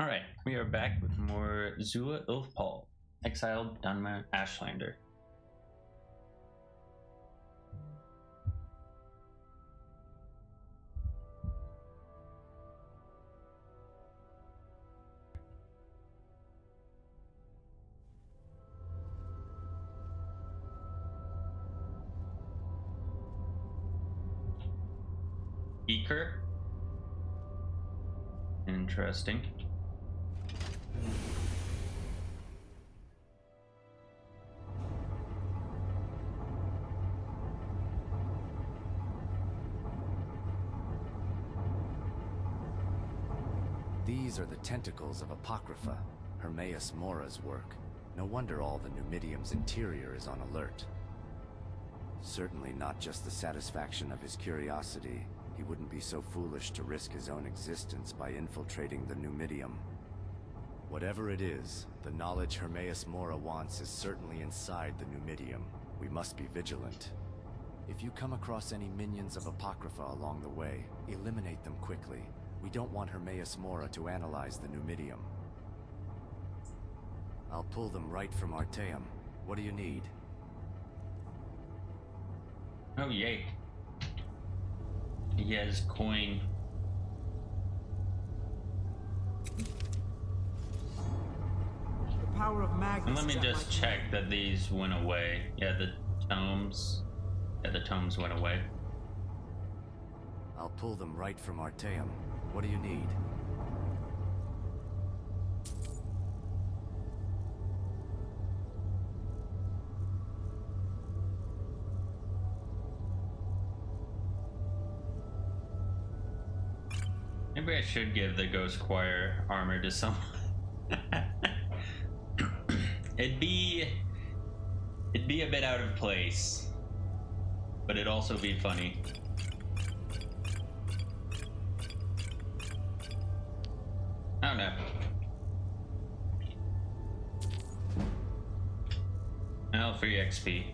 Alright, we are back with more Zula Ilath-Pal, exiled Dunmer Ashlander. Beaker. Interesting. These are the tentacles of Apocrypha, Hermaeus Mora's work. No wonder all the Numidium's interior is on alert. Certainly not just the satisfaction of his curiosity. He wouldn't be so foolish to risk his own existence by infiltrating the Numidium. Whatever it is, the knowledge Hermaeus Mora wants is certainly inside the Numidium. We must be vigilant. If you come across any minions of Apocrypha along the way, eliminate them quickly. We don't want Hermaeus Mora to analyze the Numidium. I'll pull them right from Arctus. What do you need? Oh yay. He has coin. The power of magnets. And let me just check that these went away. Yeah, the tomes. Yeah, the tomes went away. I'll pull them right from Arctus. What do you need? Maybe I should give the Ghost Choir armor to someone. It'd be a bit out of place, but it'd also be funny. I don't know. Now free XP.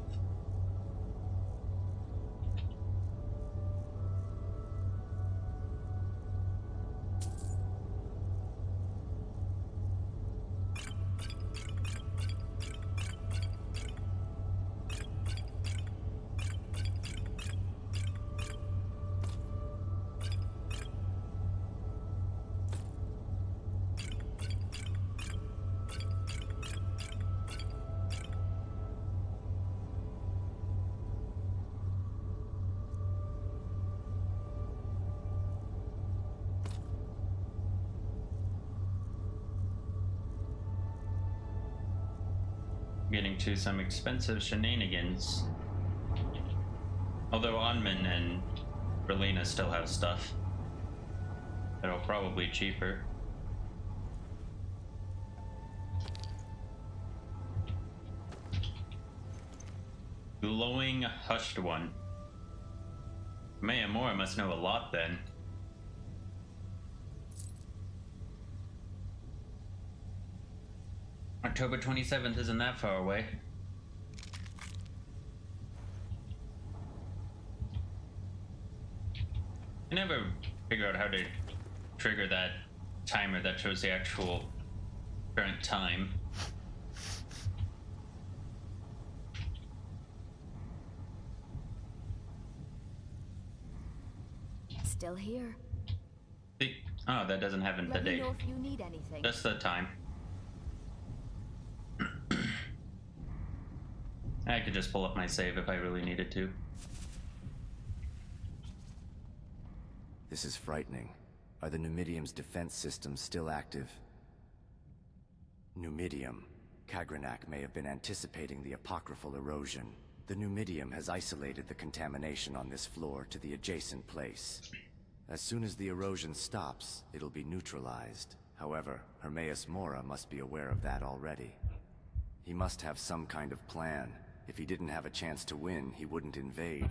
Getting to some expensive shenanigans. Although Onman and Berlina still have stuff that'll probably cheaper. Glowing hushed one. Mayamora must know a lot then. October 27th isn't that far away. I never figured out how to trigger that timer that shows the actual current time. Still here. Oh, that doesn't have the Let me date. know if you need anything. Just the time. I could just pull up my save if I really needed to. This is frightening. Are the Numidium's defense systems still active? Numidium. Kagranak may have been anticipating the apocryphal erosion. The Numidium has isolated the contamination on this floor to the adjacent place. As soon as the erosion stops, it'll be neutralized. However, Hermaeus Mora must be aware of that already. He must have some kind of plan. If he didn't have a chance to win, he wouldn't invade.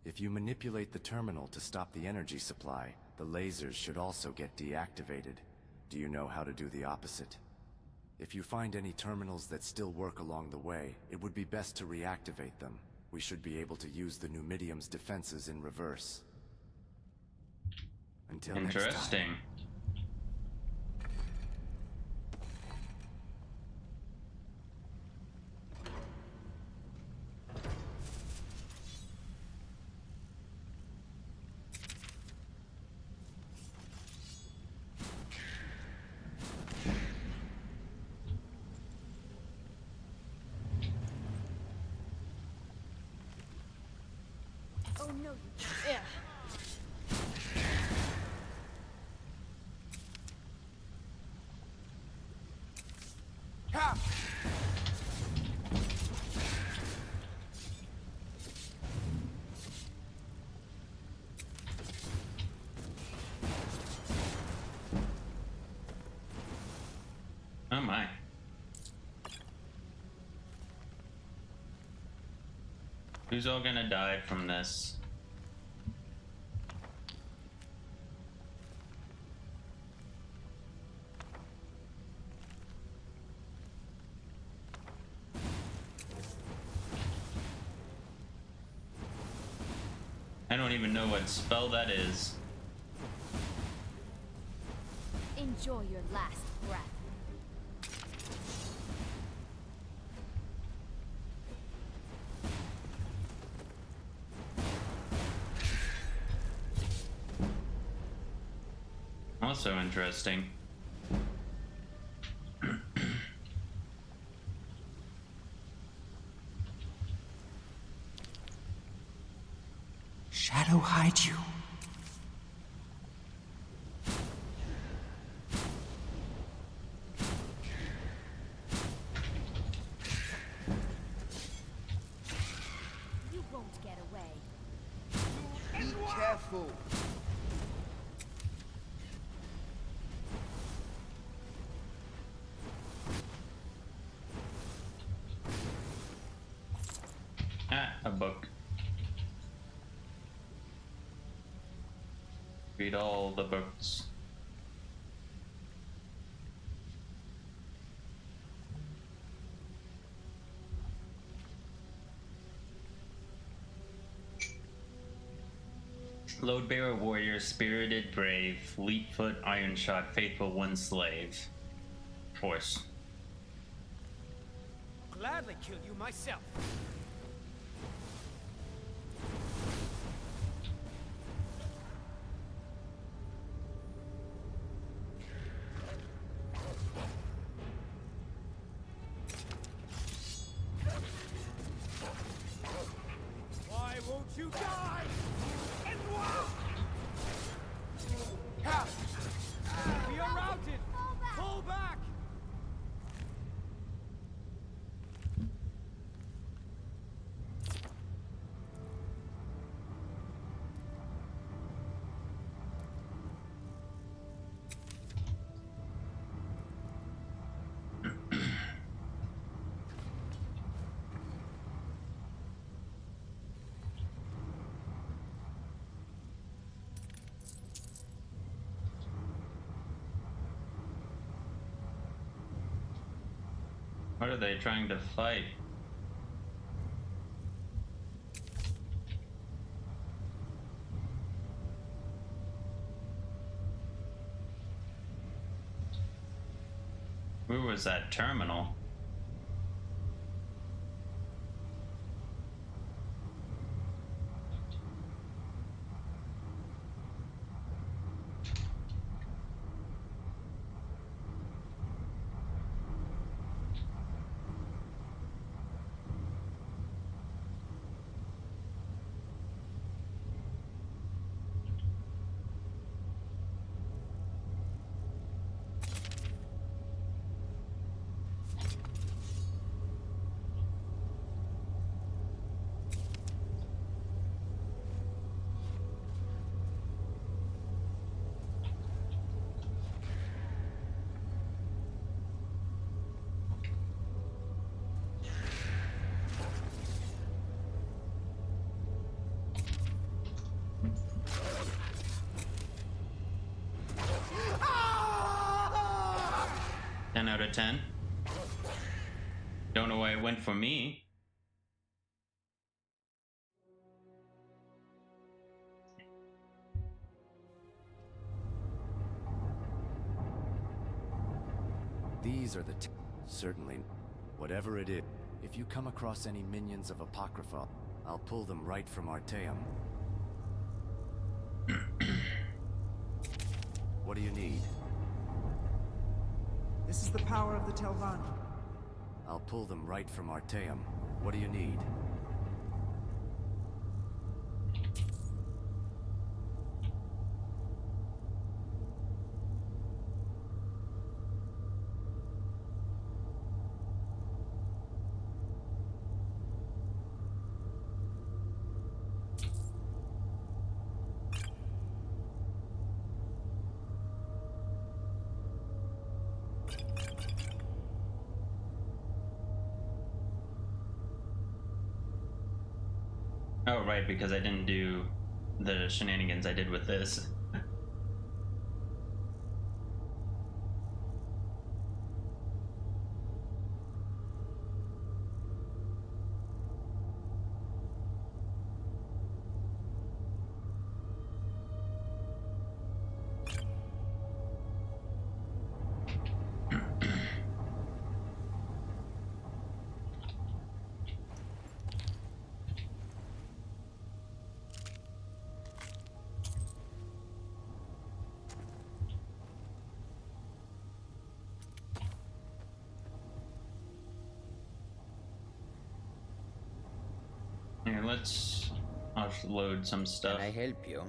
If you manipulate the terminal to stop the energy supply, the lasers should also get deactivated. Do you know how to do the opposite? If you find any terminals that still work along the way, it would be best to reactivate them. We should be able to use the Numidium's defenses in reverse. Until next time. Interesting. Oh no, you Yeah. Ha! Oh my. Who's all gonna die from this? I don't even know what spell that is. enjoy your last breath. Also interesting. Shadow hide you. You won't get away. Be careful. Ah, a book. Read all the books. Load-bearer warrior, spirited brave, fleet-foot, iron shot, faithful one slave. Force. Gladly kill you myself. Why won't you die? We are routed! Pull back! What are they trying to fight? Where was that terminal? Ten out of 10. Don't know why it went for me. These are the certainly. Whatever it is, if you come across any minions of Apocrypha, I'll pull them right from Arteum. What do you need? This is the power of the Telvanni. I'll pull them right from Arteum. What do you need? Oh, right, because I didn't do the shenanigans I did with this. Here, let's offload some stuff. Can I help you?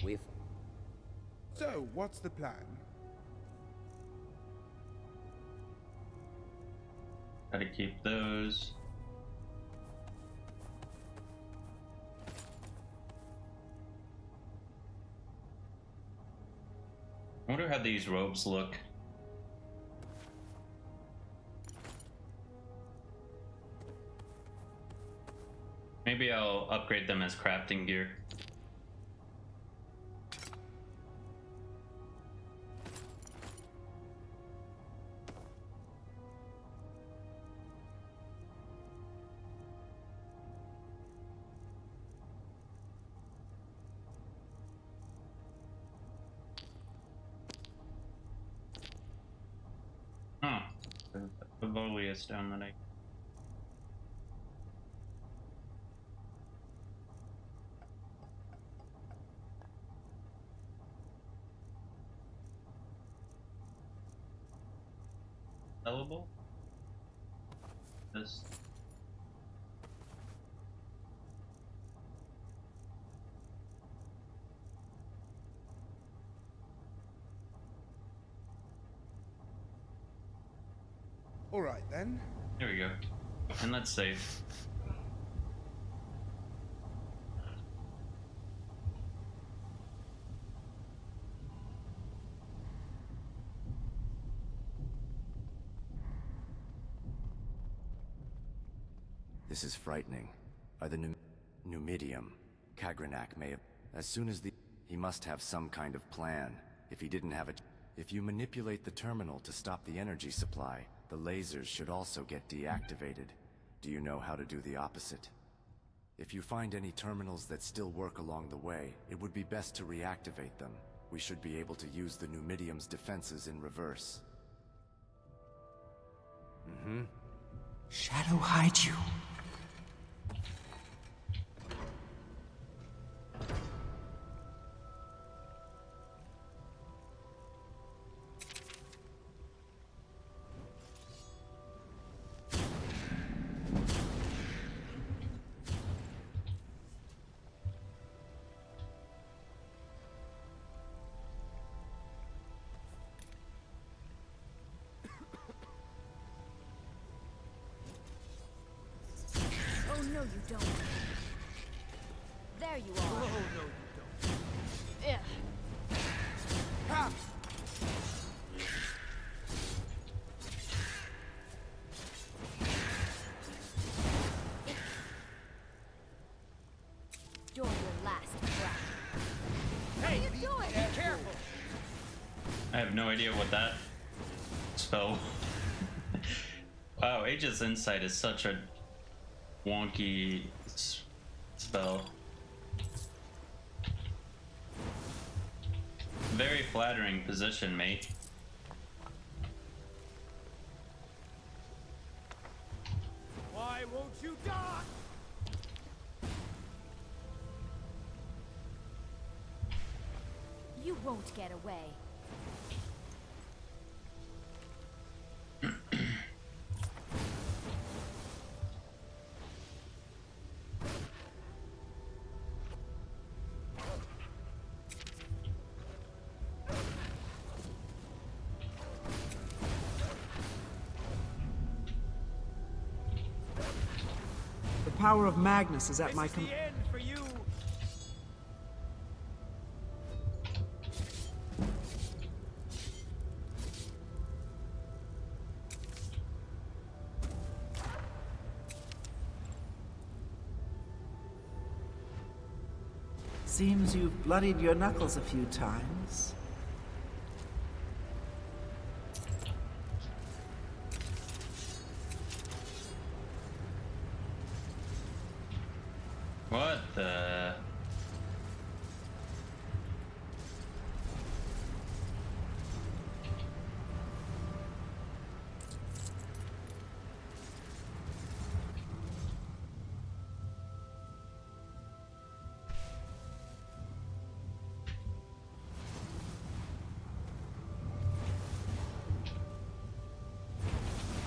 We've... So, what's the plan? Gotta keep those. I wonder how these robes look. Maybe I'll upgrade them as crafting gear. Huh. The Volia stone that I... sellable? This... All right then. There we go. And let's save. This is frightening. By the Numidium, Kagranak may have... As soon as the... He must have some kind of plan. If he didn't have it... If you manipulate the terminal to stop the energy supply, the lasers should also get deactivated. Do you know how to do the opposite? If you find any terminals that still work along the way, it would be best to reactivate them. We should be able to use the Numidium's defenses in reverse. Shadow hides you. Oh, no, you don't. There you are. Oh, no, you don't. Ugh. Ha! Enjoy your last breath. Hey, What are you doing? be careful. I have no idea what that spell... Wow, Aegis Insight is such a wonky spell. Very flattering position, mate. Why won't you die? You won't get away. power of Magnus is at This my is the end for you. Seems you've bloodied your knuckles a few times. What the?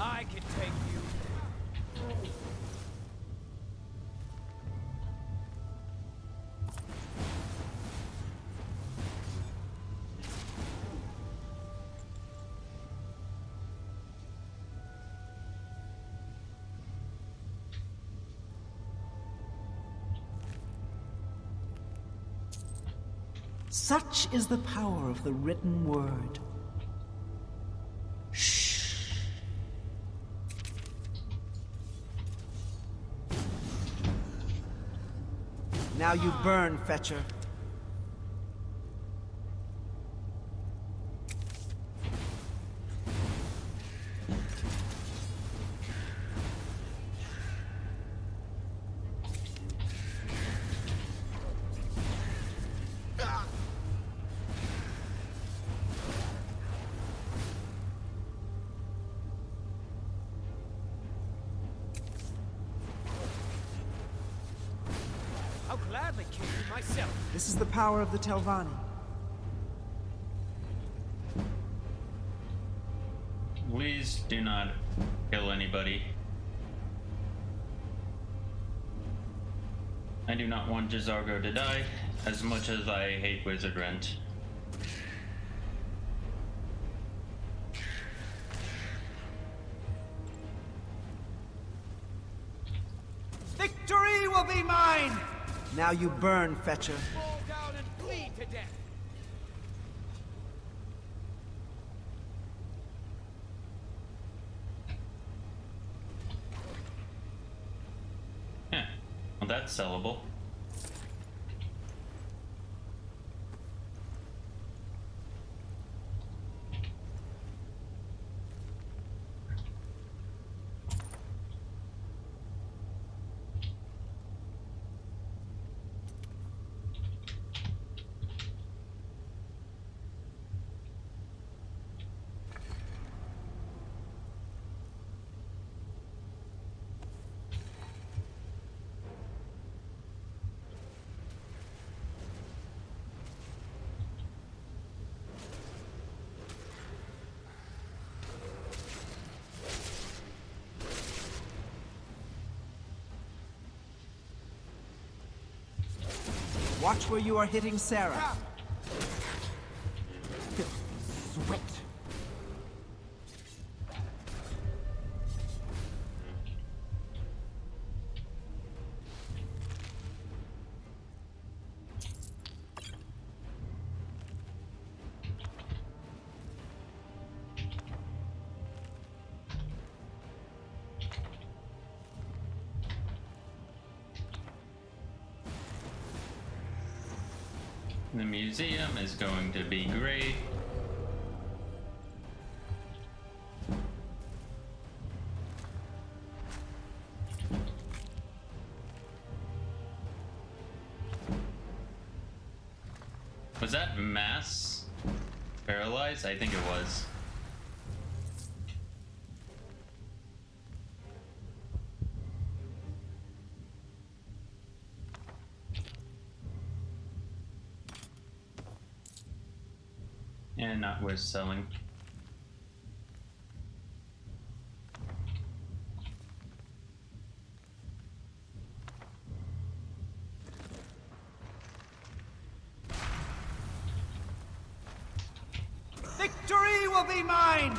I can take you. Such is the power of the written word. Shh. Now you burn, Fetcher. I'll gladly kill you myself. This is the power of the Telvanni. Please do not kill anybody. I do not want Jizargo to die, as much as I hate Wizard Rent. Victory will be mine! Now you burn, Fetcher. Fall down and bleed to death. Yeah, well that's sellable. Watch where you are hitting Sarah. Sweat. The museum is going to be great. Was that mass paralyzed? I think it was. And not worth selling. Victory will be mine!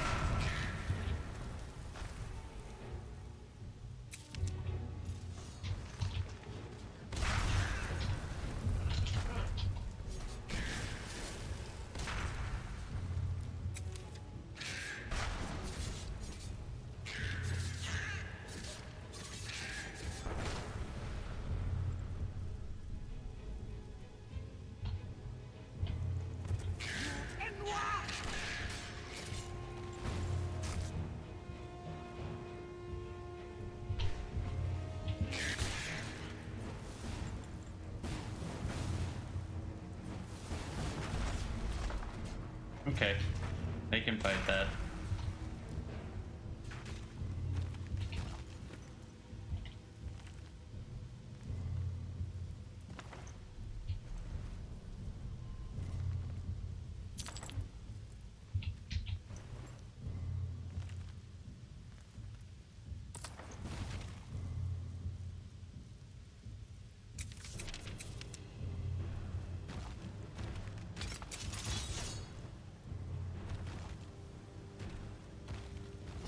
Okay. They can fight that.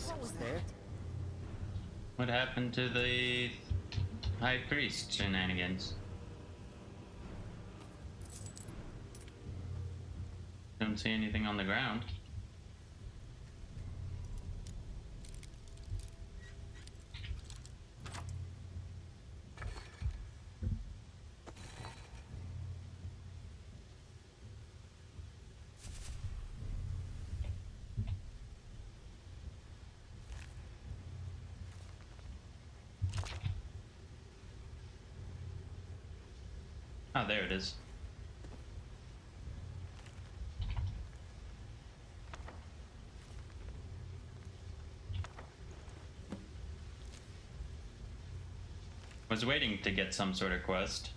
What was that? What happened to the High Priest shenanigans? Don't see anything on the ground. Oh, there it is. Was waiting to get some sort of quest.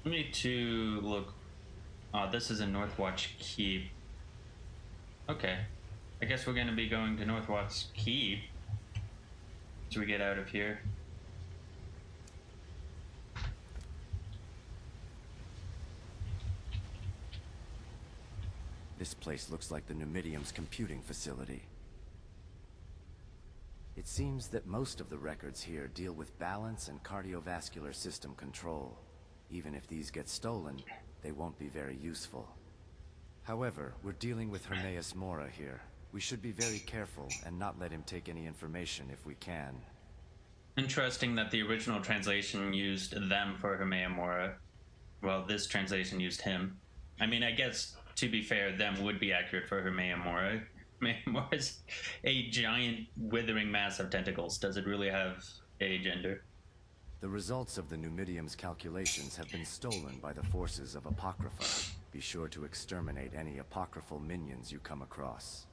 I need to look. Oh, this is a Northwatch Keep. Okay. I guess we're gonna be going to Northwatch Keep as we get out of here. This place looks like the Numidium's computing facility. It seems that most of the records here deal with balance and cardiovascular system control. Even if these get stolen, they won't be very useful. However, we're dealing with Hermaeus Mora here. We should be very careful and not let him take any information if we can. Interesting that the original translation used them for Hermaeus Mora. Well, this translation used him. I mean, I guess, to be fair, them would be accurate for Hermaeus Mora. Hermaeus Mora is a giant withering mass of tentacles. Does it really have a gender? The results of the Numidium's calculations have been stolen by the forces of Apocrypha. Be sure to exterminate any apocryphal minions you come across.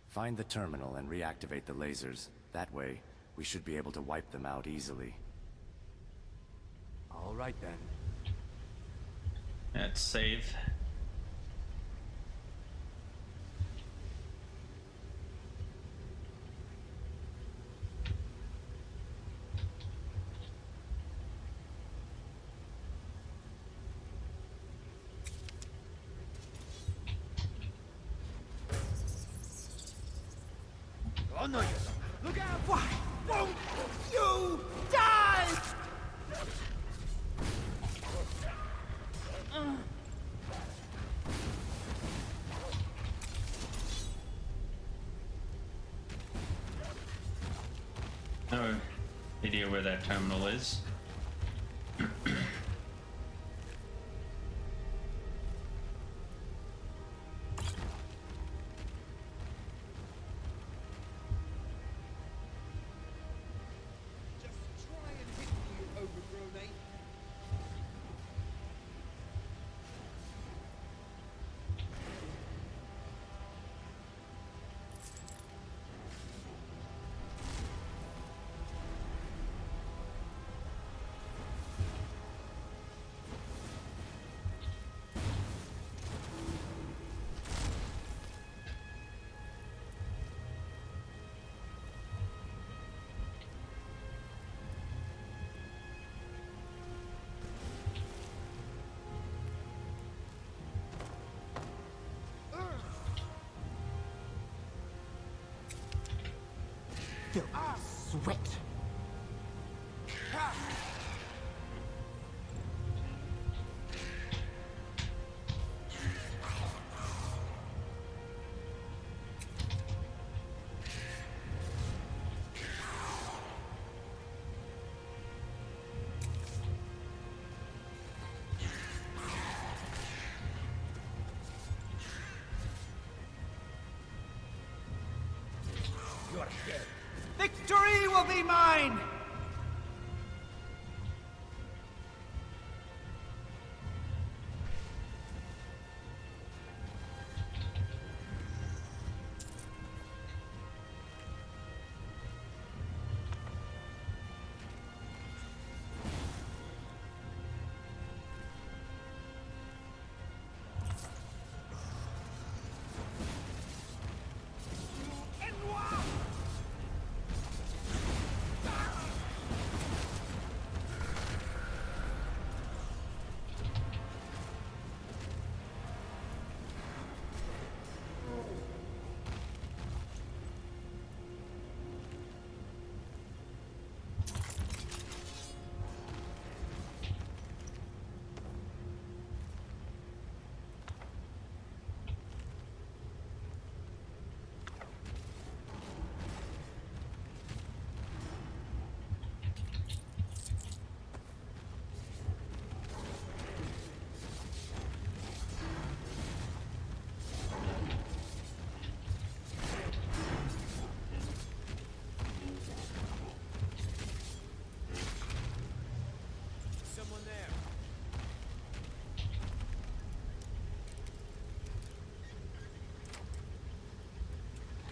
Find the terminal and reactivate the lasers. That way, we should be able to wipe them out easily. All right then. Let's save. Oh no, you don't. Look out! Why won't you die? No idea where that terminal is. Just try and hit me, you overgrown ape. Sweat. You're dead. Victory will be mine!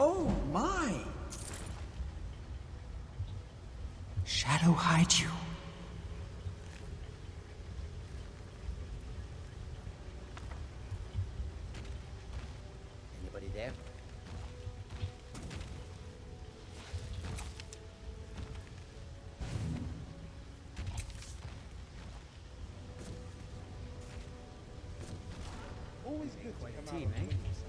Oh my! Shadow hide you. Anybody there? Always good Quite to a come out team, on the eh? winning side.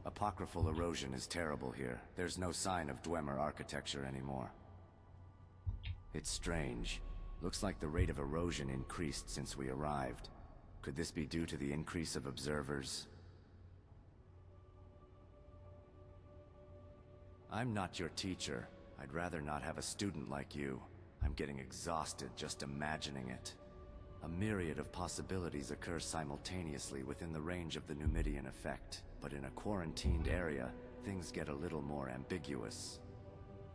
Apocryphal erosion is terrible here. There's no sign of Dwemer architecture anymore. It's strange. Looks like the rate of erosion increased since we arrived. Could this be due to the increase of observers? I'm not your teacher. I'd rather not have a student like you. I'm getting exhausted just imagining it. A myriad of possibilities occur simultaneously within the range of the Numidian effect, but in a quarantined area, things get a little more ambiguous.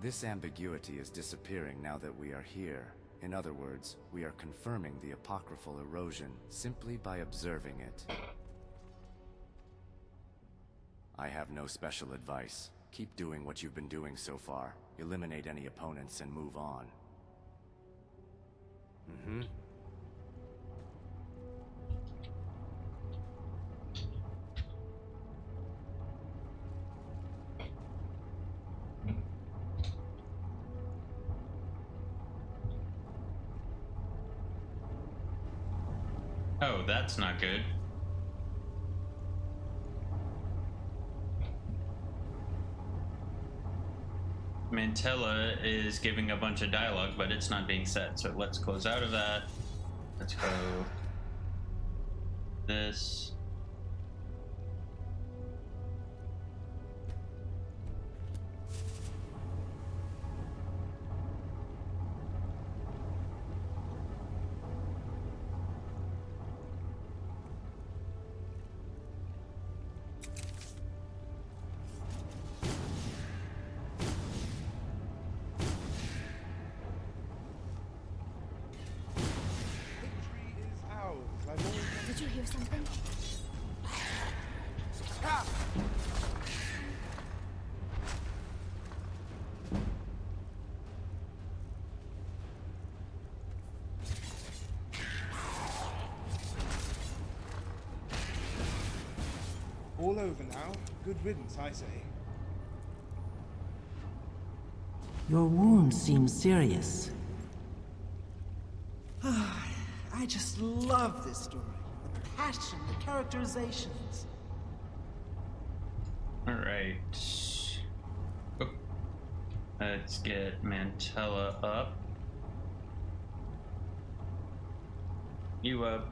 This ambiguity is disappearing now that we are here. In other words, we are confirming the apocryphal erosion simply by observing it. I have no special advice. Keep doing what you've been doing so far. Eliminate any opponents and move on. Oh, that's not good. Mantella is giving a bunch of dialogue, but it's not being said. So let's close out of that. Let's go this. Victory is ours. I've always Did you hear something? all over now. Good riddance, I say. Your wound seems serious. I just love this story. The passion, the characterizations. All right. Oh. Let's get Mantella up. You up.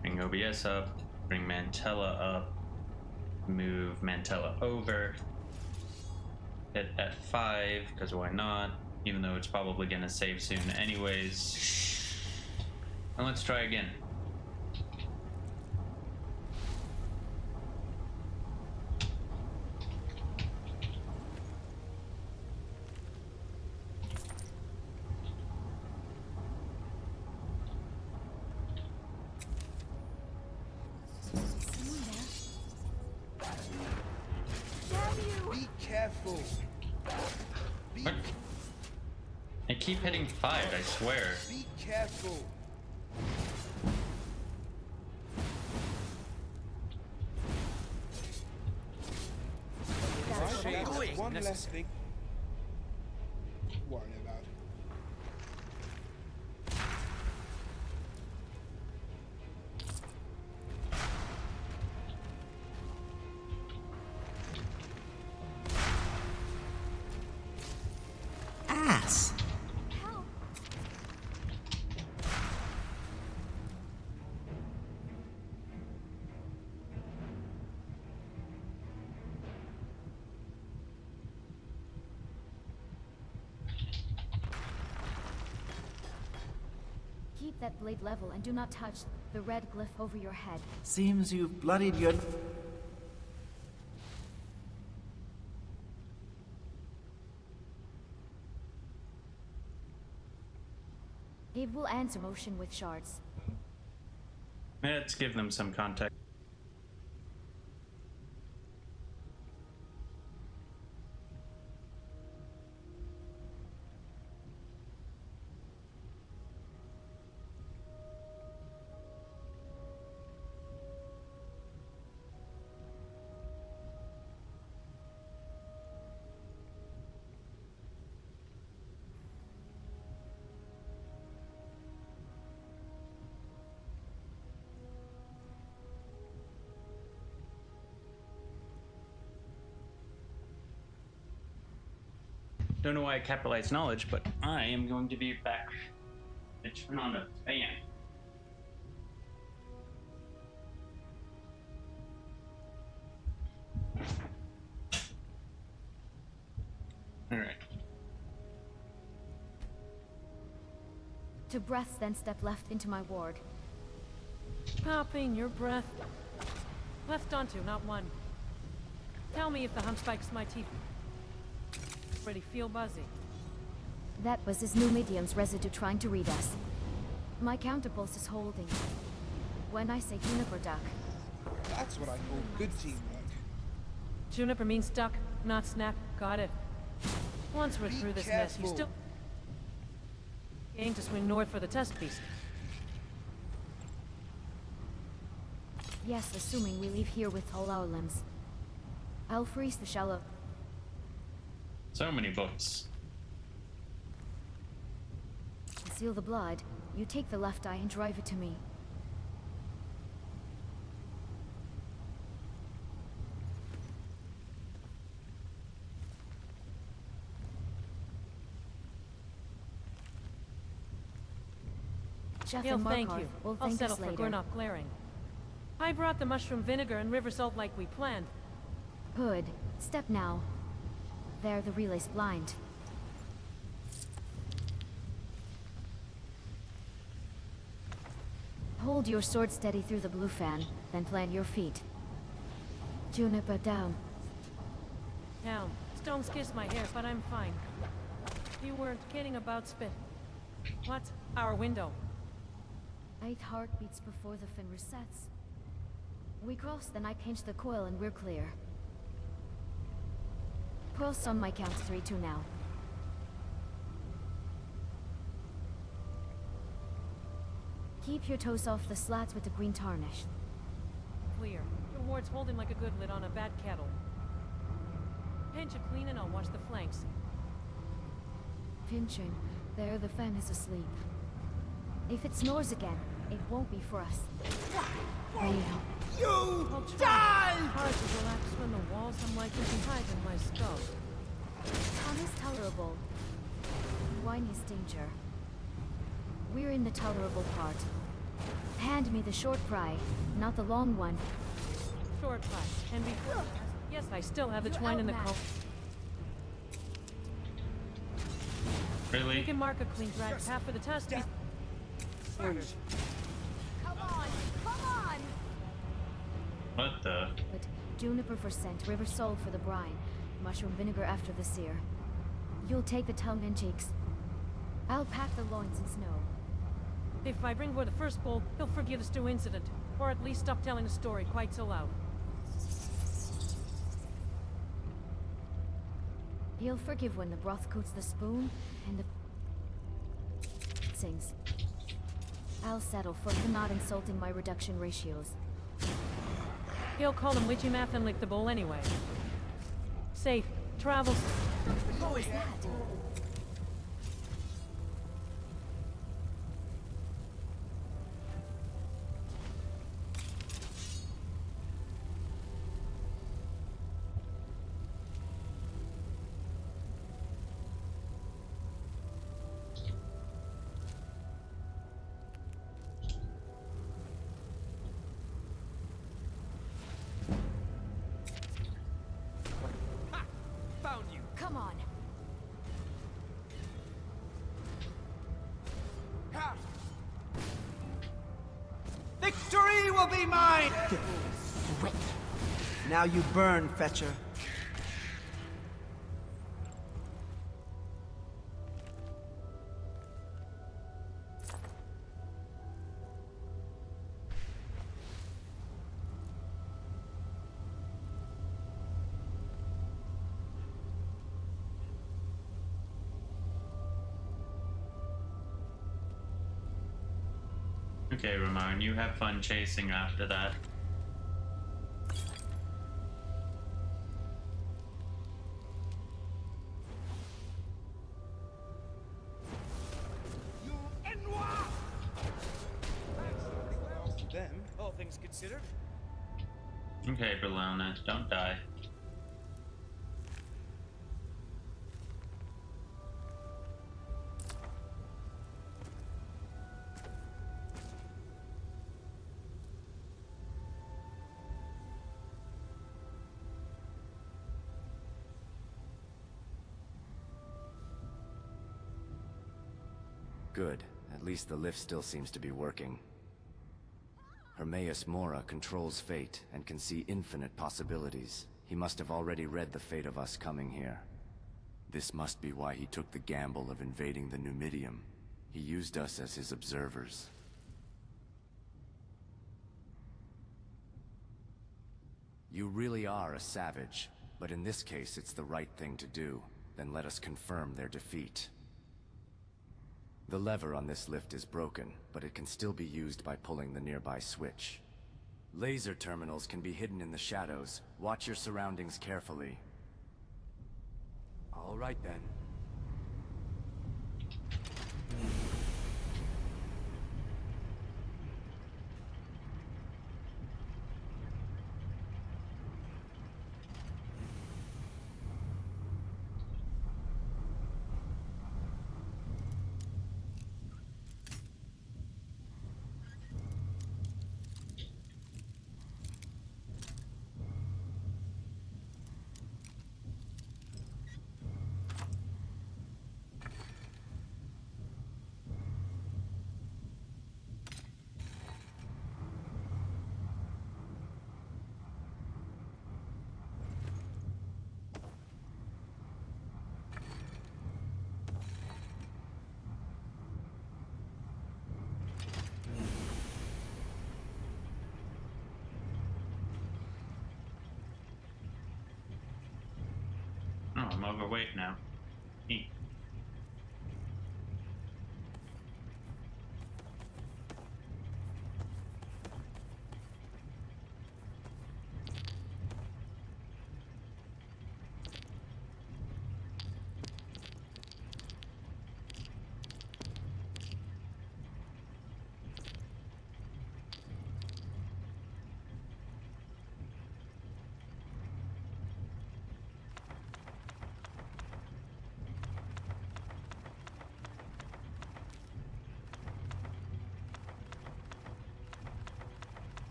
Bring OBS up. Bring Mantella up. Move Mantella over. Hit F5, because why not? Even though it's probably going to save soon anyways. And let's try again. Be careful. Be, What? I keep hitting 5, I swear. be careful. Right, that's one less thing to worry about. Ass! Help! that blade level and do not touch the red glyph over your head. Seems you've bloodied your... It will answer motion with shards. Let's give them some context. Don't know why I capitalized knowledge, but I am going to be back. Turn on the fan. Alright. To breaths, then step left into my ward. Popping your breath. Left onto, not one. Tell me if the hump spikes my teeth. Already feel buzzy. That was his new medium's residue trying to read us. My counterpulse is holding. When I say Juniper duck. That's what I call good teamwork. Juniper means duck, not snap. Got it. Once we're through this mess, you still aim to swing north for the test piece. Yes, assuming we leave here with all our limbs. I'll freeze the shallow. So many books. Conceal the blood. You take the left eye and drive it to me. Chef and Thank Markarth you. will I'll thank settle us for later. not glaring. I brought the mushroom vinegar and river salt like we planned. Hood, step now. There, the relay's blind. Hold your sword steady through the blue fan, then plant your feet. Juniper down. Down. Stones kiss my hair, but I'm fine. You weren't kidding about spit. What? Our window. 8 heartbeats before the fin resets. We cross, then I pinch the coil and we're clear. Cross on my count 3-2 now. Keep your toes off the slats with the green tarnish. Clear. Your ward's holding like a good lid on a bad kettle. Pinch it clean and I'll watch the flanks. Pinching. There, the fan is asleep. If it snores again, it won't be for us. You I'll try. die! Hard to relax when the walls I'm like can hide in my skull. Calm is tolerable. Wine is danger. We're in the tolerable part. Hand me the short pry, not the long one. Short pie. And before that, yes, I still have the twine in the coat. We Really? can mark a clean drag path for the test. Come on! Come on! What the? But juniper for scent, river salt for the brine, mushroom vinegar after the sear. You'll take the tongue and cheeks. I'll pack the loins in snow. If I bring for the first bowl, he'll forgive the stew incident. Or at least stop telling the story quite so loud. He'll forgive when the broth coats the spoon and the sings. I'll settle for him not insulting my reduction ratios. He'll call them witchy math and lick the bowl anyway. Safe. Travels. What was that? Ha! Found you. Come on. will be mine! Sweat. Now you burn, Fetcher. Okay, Ramon, you have fun chasing after that. You Enwa! Lost to them. All things considered. Okay, Bellona, don't die. Good. At least the lift still seems to be working. Hermaeus Mora controls fate and can see infinite possibilities. He must have already read the fate of us coming here. This must be why he took the gamble of invading the Numidium. He used us as his observers. You really are a savage, but in this case it's the right thing to do. Then let us confirm their defeat. The lever on this lift is broken, but it can still be used by pulling the nearby switch. Laser terminals can be hidden in the shadows. Watch your surroundings carefully. All right then. Oh, I'm overweight now. Eat.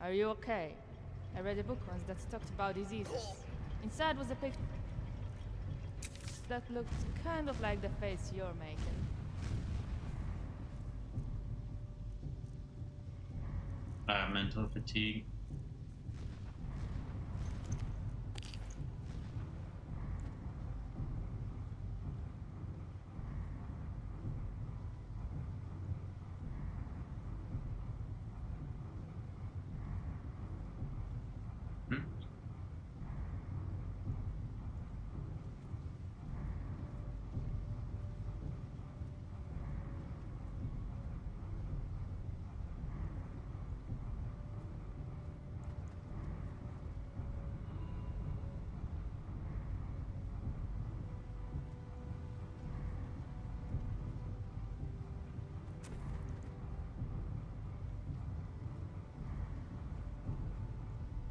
Are you okay? I read a book once that talked about diseases. Inside was a picture that looked kind of like the face you're making. Mental fatigue.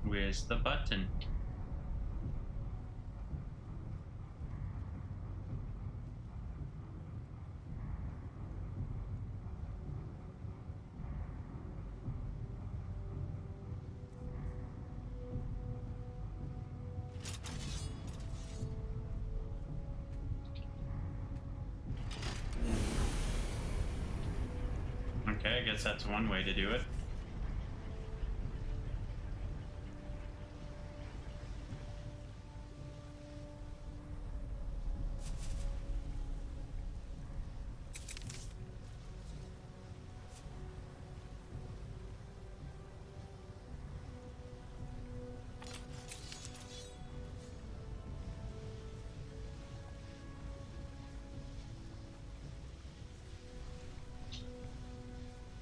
Where's the button? Okay, I guess that's one way to do it.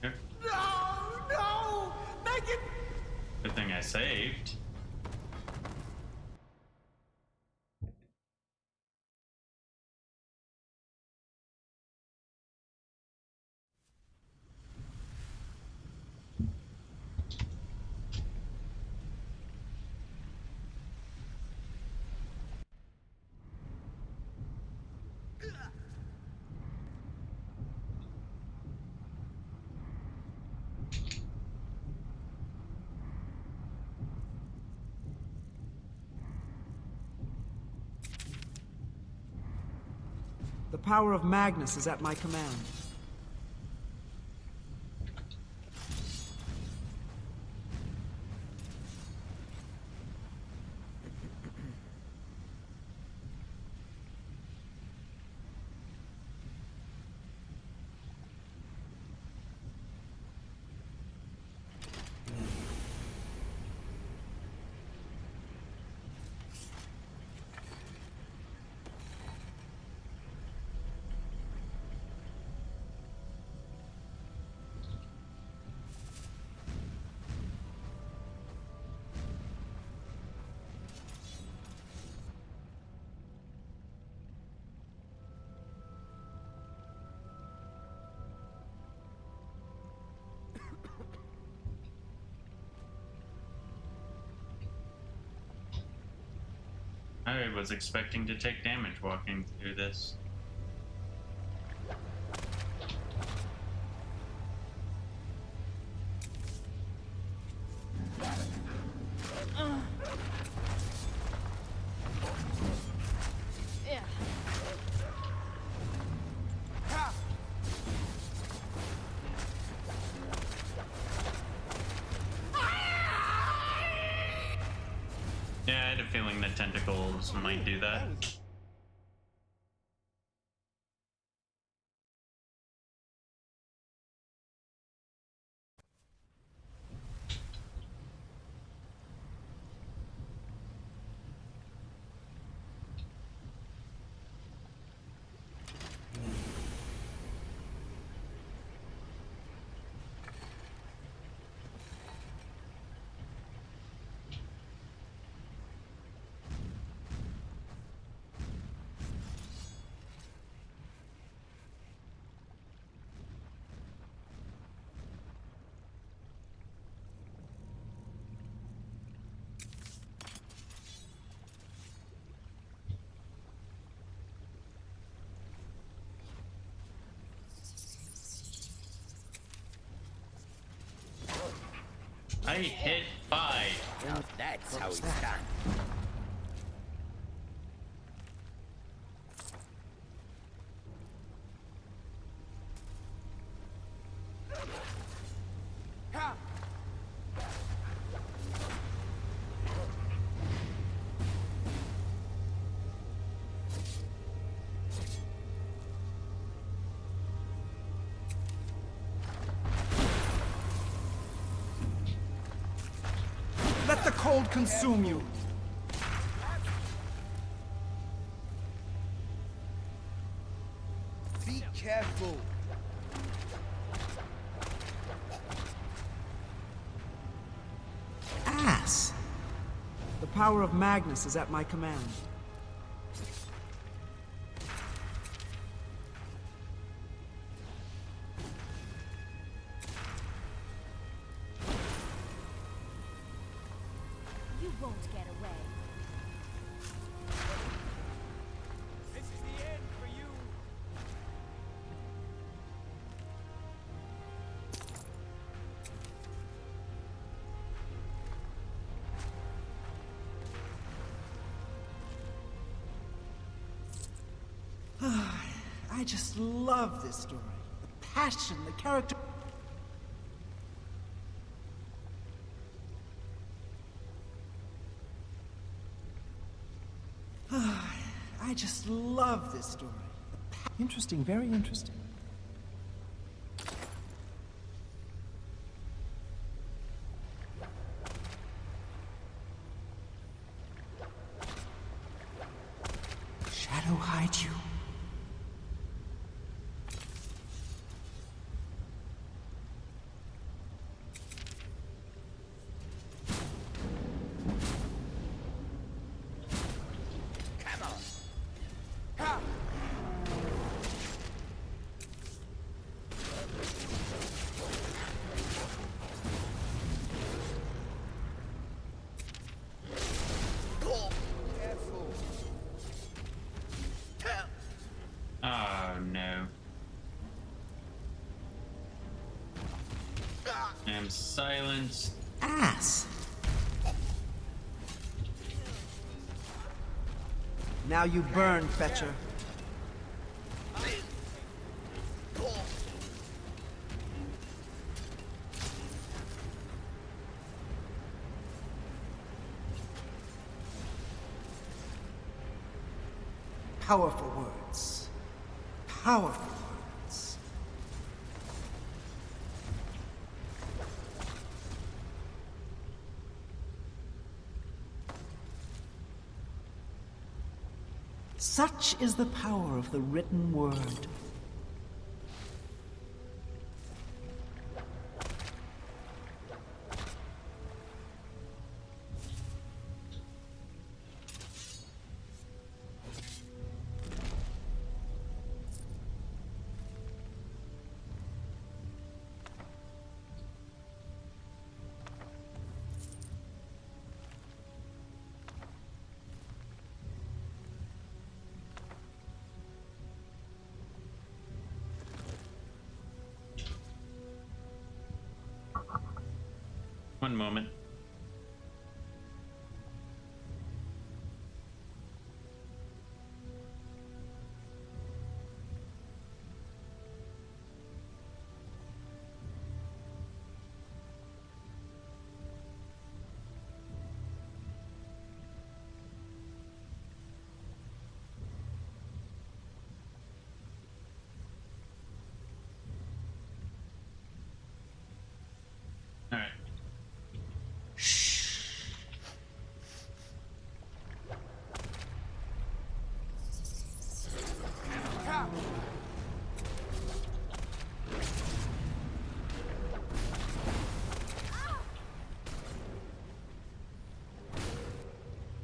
Here. No! Make it! Good thing I saved. The power of Magnus is at my command. I was expecting to take damage walking through this. Yeah. Yeah, I had a feeling that tentacles might do that. I hit 5. Now that's how it's done. Let the cold consume you. Be careful. Ass! The power of Magnus is at my command. You won't get away. This is the end for you. I just love this story. The passion, the character... just love this story. Interesting, very interesting. Shadow hide you. Oh no. I am silenced. Ass! Now you burn, Fetcher. Powerful words. Powerful words. Such is the power of the written word. One moment. All right.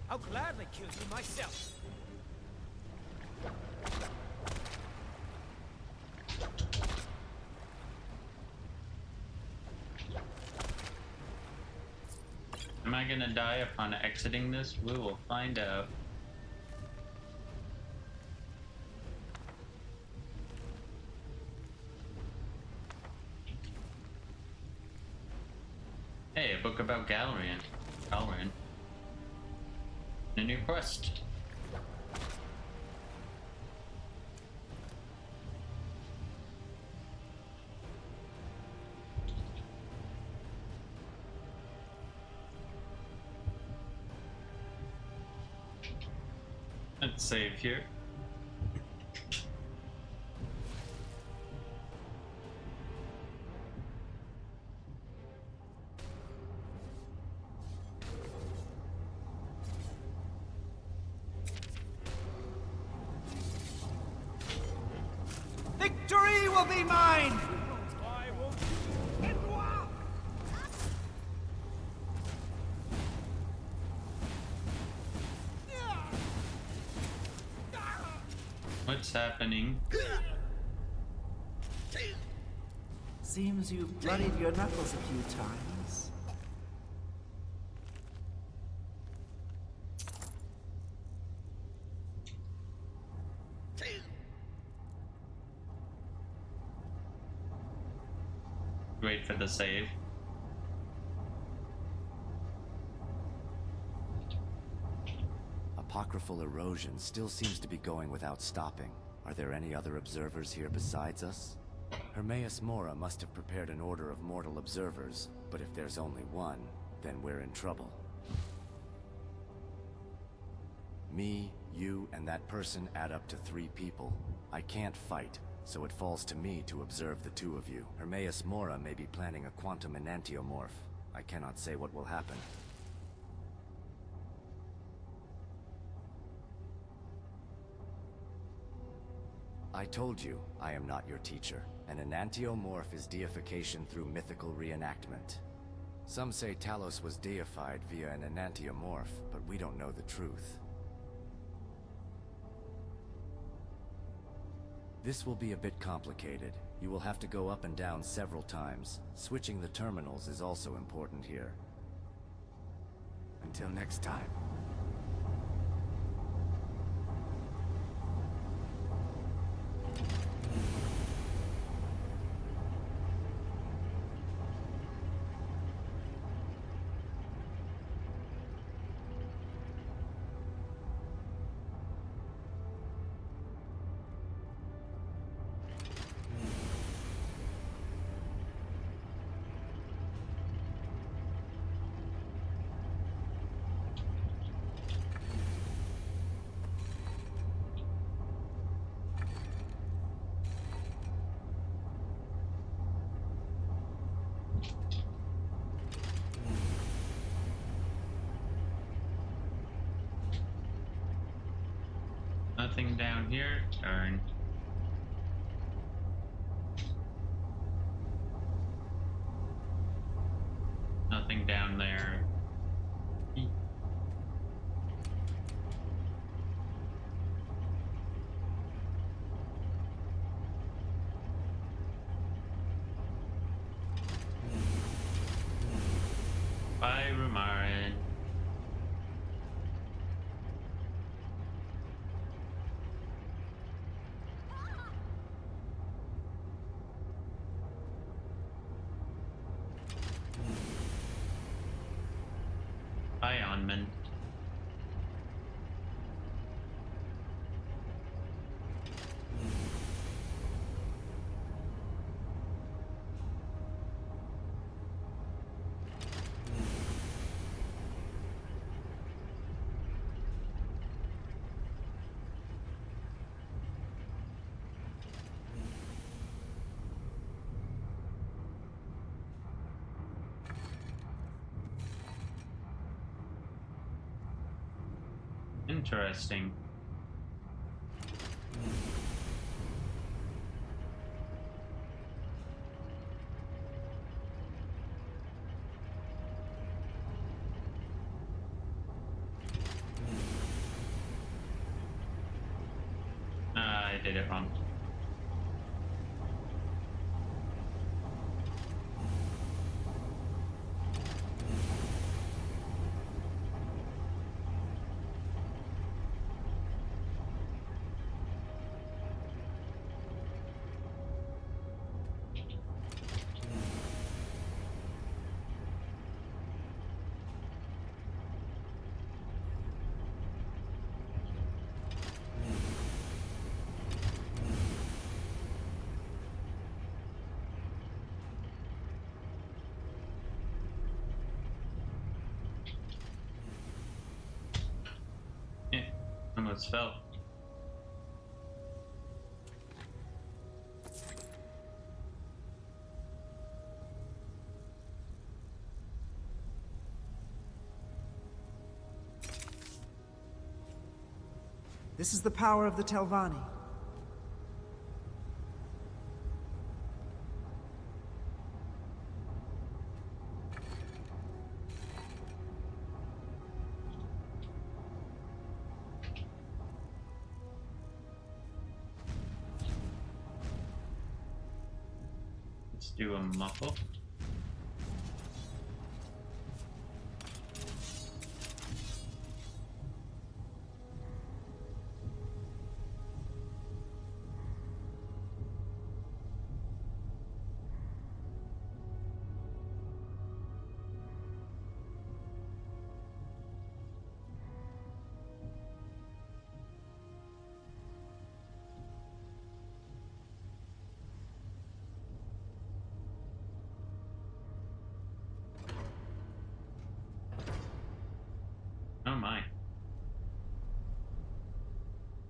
I'll gladly kill you myself. Am I gonna die upon exiting this? We will find out. Hey, a book about Galarian. A new quest. Let's save here. Victory will be mine! I will do it. What's happening? Seems you've bloodied your knuckles a few times. Wait for the save. Apocryphal erosion still seems to be going without stopping. Are there any other observers here besides us? Hermaeus Mora must have prepared an order of mortal observers, but if there's only one, then we're in trouble. Me, You and that person add up to 3 people. I can't fight, so it falls to me to observe the 2 of you. Hermaeus Mora may be planning a quantum enantiomorph. I cannot say what will happen. I told you, I am not your teacher. An enantiomorph is deification through mythical reenactment. Some say Talos was deified via an enantiomorph, but we don't know the truth. This will be a bit complicated. You will have to go up and down several times. Switching the terminals is also important here. Until next time. Nothing down here. Turn. Nothing down there. Bye, Rumarin. Bye, Onman. Interesting. I did it wrong. Almost fell. This is the power of the Telvanni. Let's do a muffle.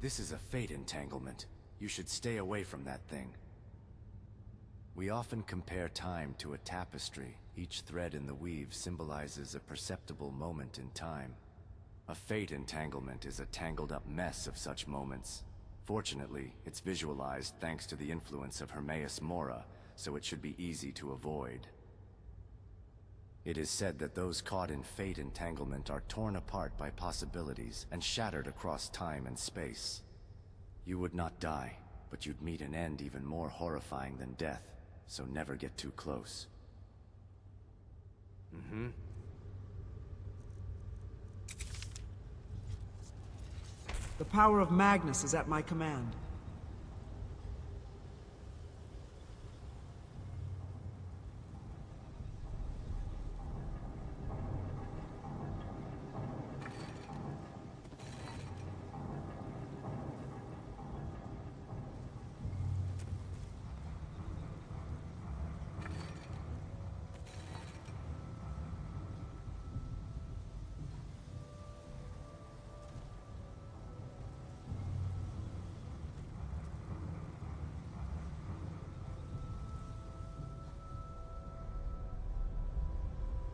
This is a fate entanglement. You should stay away from that thing. We often compare time to a tapestry. Each thread in the weave symbolizes a perceptible moment in time. A fate entanglement is a tangled up mess of such moments. Fortunately, it's visualized thanks to the influence of Hermaeus Mora, so it should be easy to avoid. It is said that those caught in fate entanglement are torn apart by possibilities and shattered across time and space. You would not die, but you'd meet an end even more horrifying than death, so never get too close. The power of Magnus is at my command.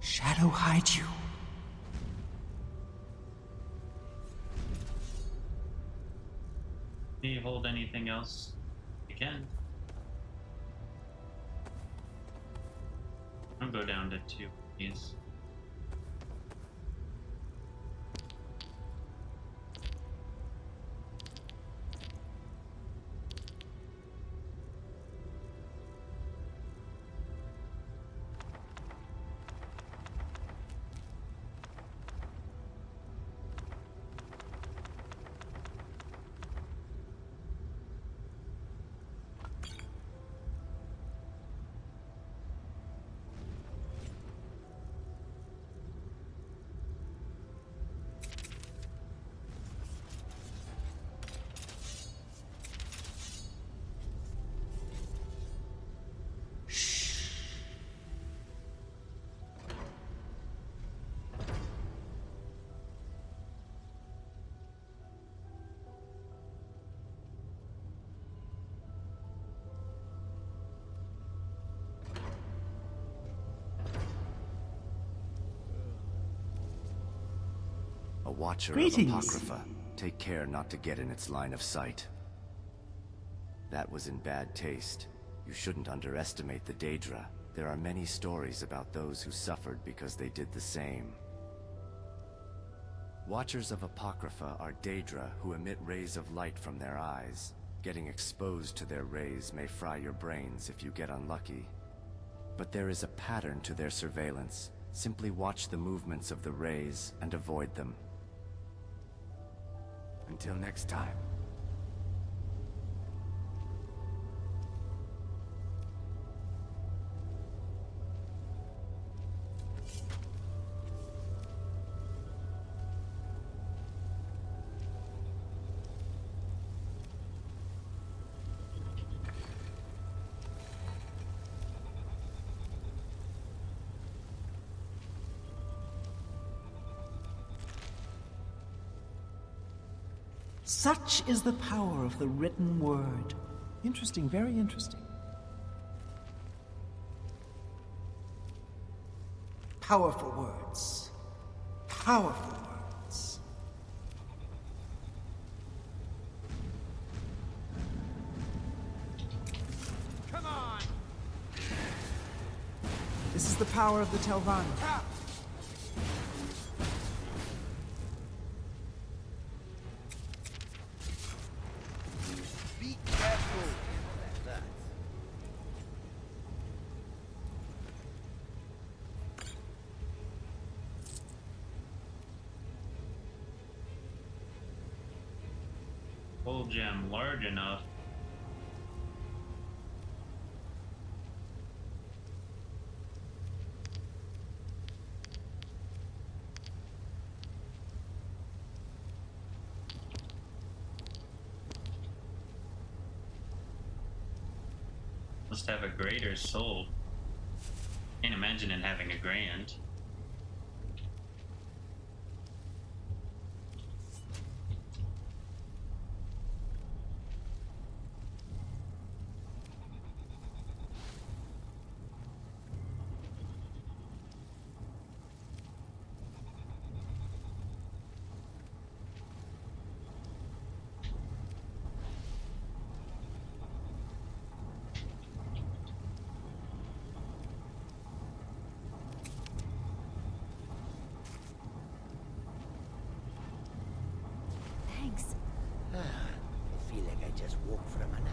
Shadow hide you. Do you hold anything else? You can. I'll go down to 2, please. A watcher Greetings. of Apocrypha. Take care not to get in its line of sight. That was in bad taste. You shouldn't underestimate the Daedra. There are many stories about those who suffered because they did the same. Watchers of Apocrypha are Daedra who emit rays of light from their eyes. Getting exposed to their rays may fry your brains if you get unlucky. But there is a pattern to their surveillance. Simply watch the movements of the rays and avoid them. Until next time. Such is the power of the written word. Interesting, very interesting. Powerful words. Powerful words. Come on! This is the power of the Telvanni. Be careful! Full gem large enough. Must have a greater soul. Can't imagine it having a grand. just walk from her now.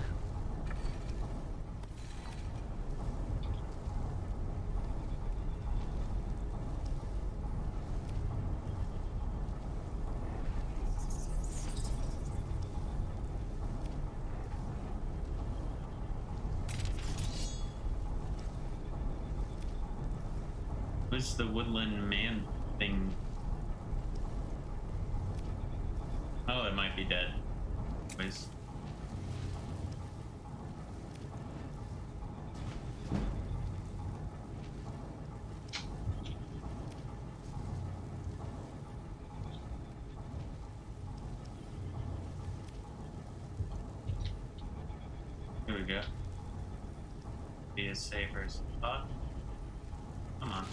What's the woodland man thing? Oh, it might be dead. Anyways. Here we go. Be a safer spot. Come on.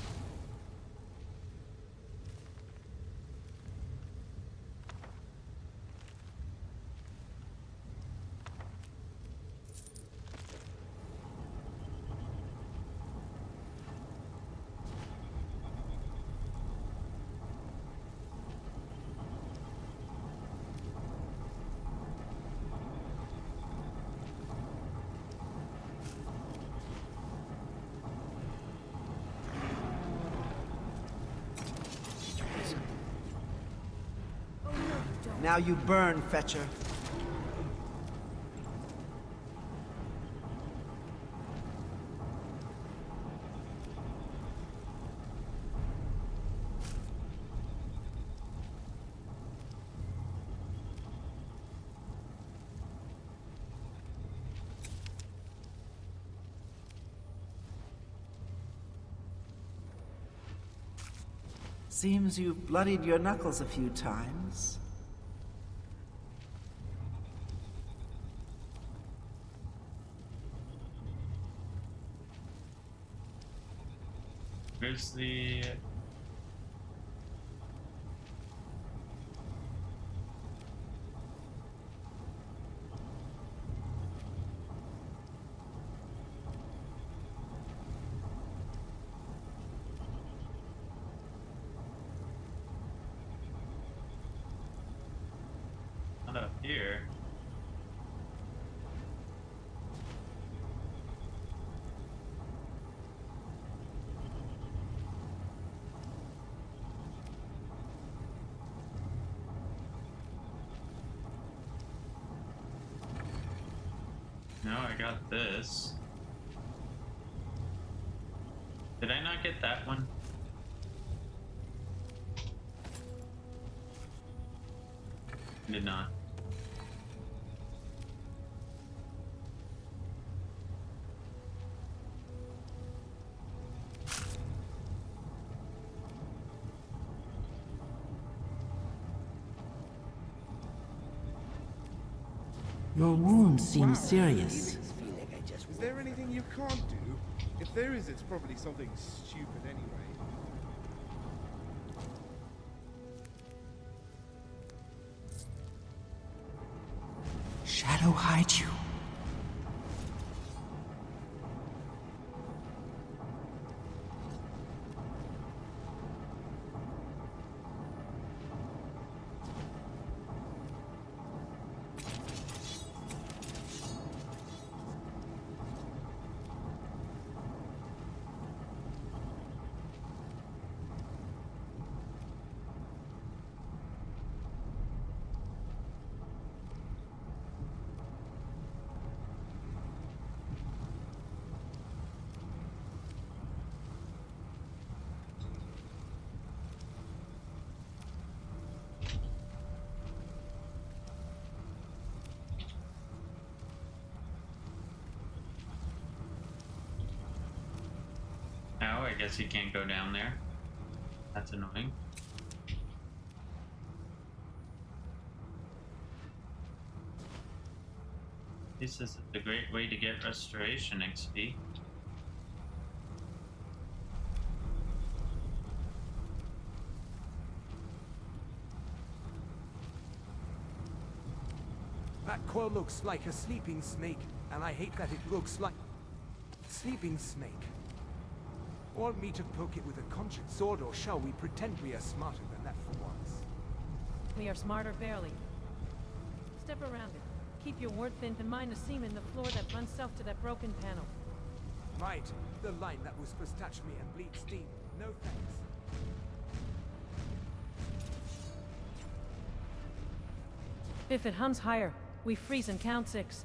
Now you burn, Fetcher. Seems you've bloodied your knuckles a few times. Where's the... Not up here. No, I got this. Did I not get that one? Did not. Your wound seems serious. Is there anything you can't do? If there is, it's probably something stupid anyway. Shadow hide you. Oh, I guess you can't go down there. That's annoying. This is a great way to get restoration XP. That coil looks like a sleeping snake, and I hate that it looks like... Sleeping snake. Want me to poke it with a conscience sword, or shall we pretend we are smarter than that for once? We are smarter barely. Step around it. Keep your word thin and mind the seam in the floor that runs south to that broken panel. Right, the line that was supposed to touch me and bleed steam. No thanks. If it hums higher, we freeze and count 6.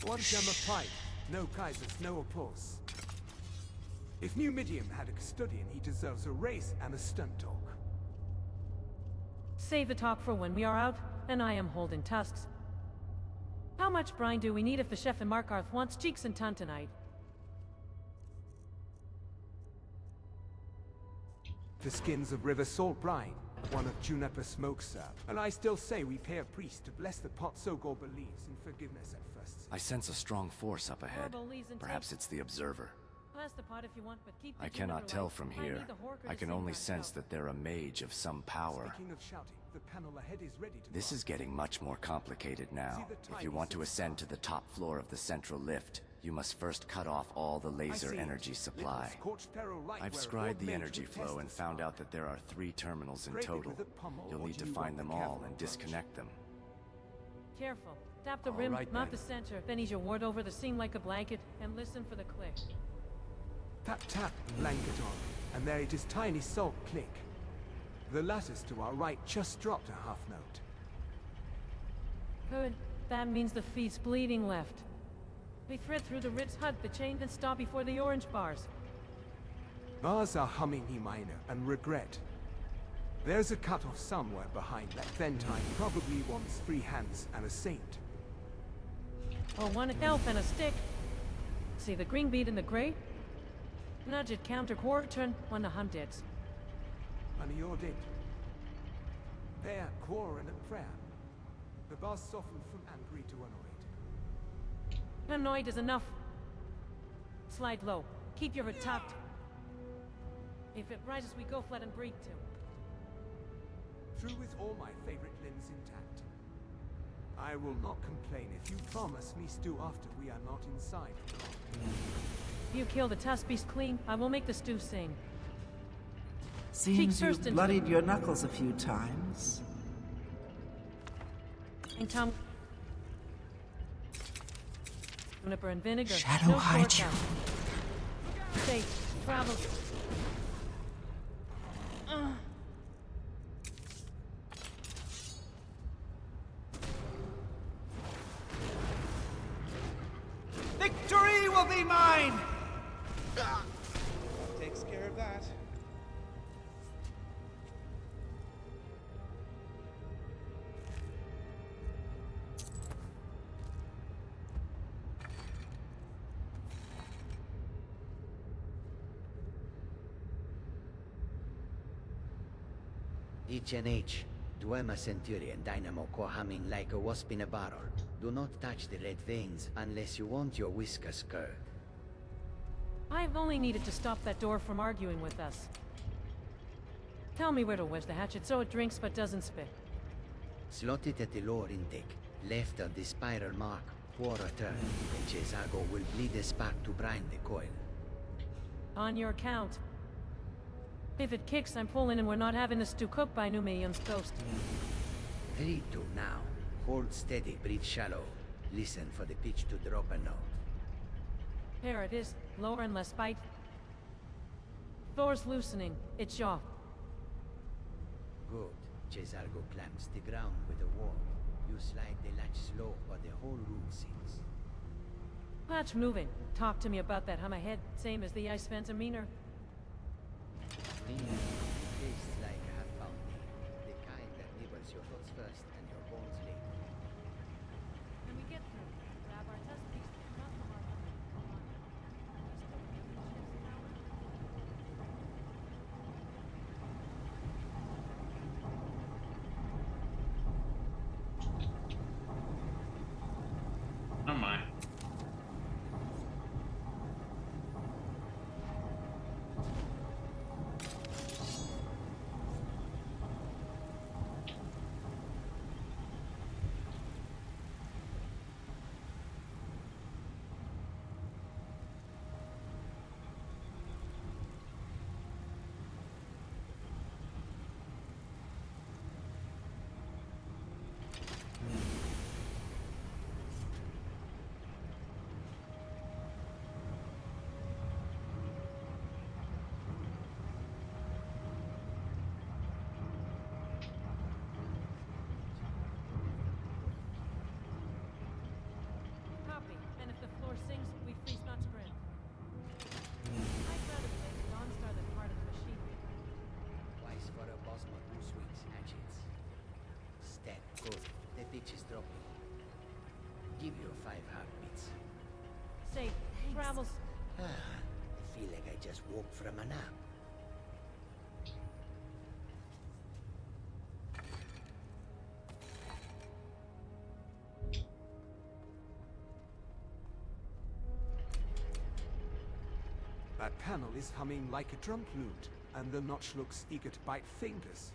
One gem of pride. No Kaisers, no applause. If New Midium had a custodian, he deserves a race and a stunt dog. Save the talk for when we are out, and I am holding tusks. How much brine do we need if the chef in Markarth wants cheeks and ton tonight? The skins of River Salt Brine, one of Juniper Smoke Syrup. And I still say we pay a priest to bless the pot so God believes in forgiveness at first sight. I sense a strong force up ahead. Horrible leaves and Perhaps tape. it's the Observer. Pass the pot if you want, but keep the I cannot juniper tell light. from I here. need the Horker I to can sing only back sense out. that they're a mage of some power. Speaking of shouting, the panel ahead is ready to This fire. is getting much more complicated now. See the If tiny you want to six ascend to the top floor of the central lift, you must first cut off all the I laser see it. energy Little supply. scorched peril light I've where a scried old the mage energy would flow test and us. found out that there are 3 terminals in Scrape it total. with a pummel, You'll or need do to you find want them the all careful and approach? disconnect them. Careful. Tap the All rim, right, not then. the center. Then ease your ward over the seam like a blanket, and listen for the click. Tap tap, blanket on, and there it is, tiny salt click. The lattice to our right just dropped a half note. Good. That means the feet's bleeding left. We thread through the Ritz hut, the chain, and stop before the orange bars. Ours are humming E minor and regret. There's a cut-off somewhere behind that Ventine probably wants 3 hands and a saint. Or one elf and a stick. See the green bead in the gray? Nudge it counter quarter turn when the hum dits. And you're dead. Prayer, core, and a prayer. The bars softened from angry to annoyed. Annoyed is enough. Slide low. Keep your head tucked. If it rises, we go flat and breathe too. Through with all my favorite limbs intact. I will not complain if you promise me stew after we are not inside. You kill the tusk beast clean, I will make the stew sing. Seems first you've into bloodied the- your knuckles a few times. And Tom. Juniper and vinegar. Shadow no hide you. shortcut. Safe. Travel. Victory will be mine! Takes care of that. H&H, Duema Centurion Dynamo core humming like a wasp in a barrel. Do not touch the red veins unless you want your whiskers curled. I've only needed to stop that door from arguing with us. Tell me where to wedge the hatchet so it drinks but doesn't spit. Slot it at the lower intake, left of the spiral mark, quarter turn, and Chezago will bleed the spark to brine the coil. On your count. If it kicks, I'm pulling and we're not having the stew cooked by New Millions Ghost. 3-2 now. Hold steady, breathe shallow. Listen for the pitch to drop a note. There it is. Lower and less bite. Door's loosening. It's jaw. Good. Cesargo clamps the ground with a wall. You slide the latch slow or the whole room sinks. Patch moving. Talk to me about that hum ahead. Same as the ice fence demeanor. Tastes like a half-pound meal. The kind that nibbles your thoughts first and your bones later. When we get through, grab our test piece, not from our Oh my. 5 heartbeats. Say, travels. Ah, I feel like I just woke from a nap. That panel is humming like a drum flute, and the notch looks eager to bite fingers.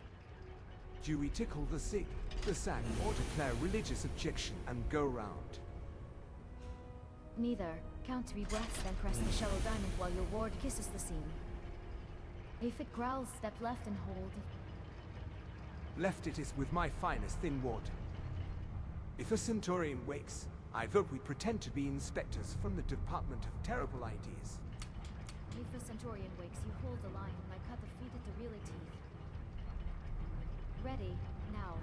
Do we tickle the zig, the zag, or declare religious objection and go round? Neither. Count 3 breaths, then press the shallow diamond while your ward kisses the seam. If it growls, step left and hold. Left it is with my finest thin ward. If a Centaurian wakes, I vote we pretend to be inspectors from the Department of Terrible Ideas. If a Centaurian wakes, you hold the line, like cut the feet at the relay teeth. Ready, now.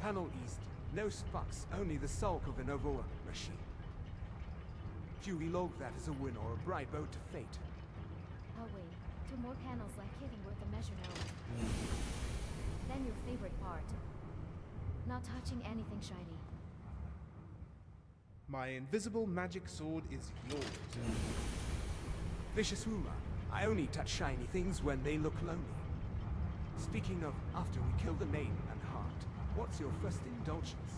Panel east, no sparks, only the sulk of an over machine. Do we log that as a win or a bribe owed to fate? Oh wait, 2 more panels like hitting with the measure now. Then your favorite part. Not touching anything shiny. My invisible magic sword is yours. Vicious rumor. I only touch shiny things when they look lonely. Speaking of, after we kill the name and heart, what's your first indulgence?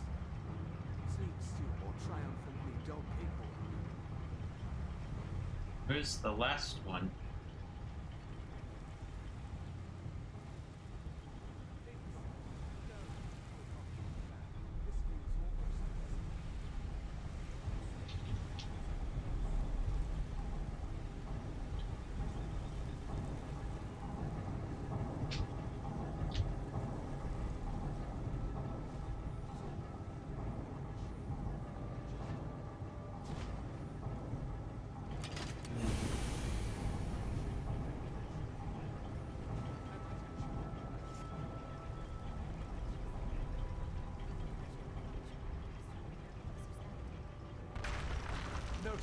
Sleep stew or triumphantly dull paper? Where's the last one? Noted.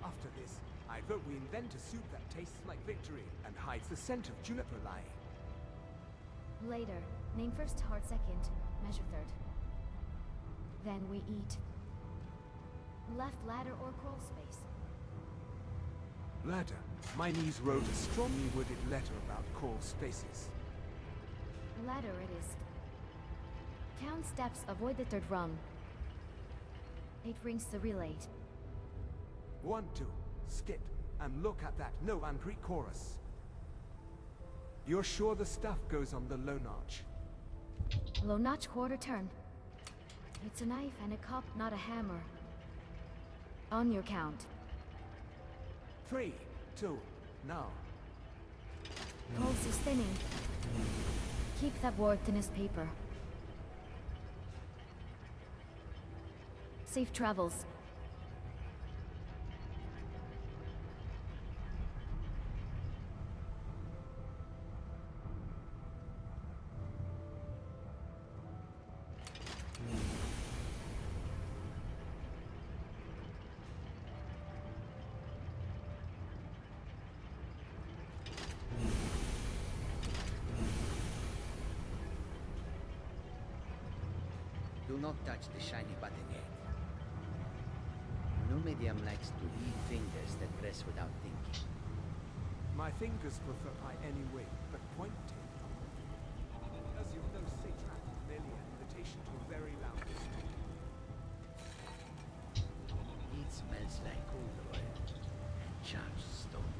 After this, I vote we invent a soup that tastes like victory and hides the scent of juniper lye. Later. Name first, heart second, measure third. Then we eat. Left ladder or crawl space? Ladder. My niece wrote a strongly worded letter about crawl spaces. Ladder it is. Count steps, avoid the third rung. 8 rings the relay. 1, 2, skip, and look at that no and pre-chorus. You're sure the stuff goes on the low notch? Low notch quarter turn. It's a knife and a cup, not a hammer. On your count. 3, 2, now. Pulse is thinning. Keep that word thin as paper. Safe travels. Do not touch the shiny button yet. No medium likes to leave fingers that press without thinking. My fingers prefer pie anyway, but pointed. As you'll know, say trap is merely an invitation to a very loud display. It smells like old oil and charged stone.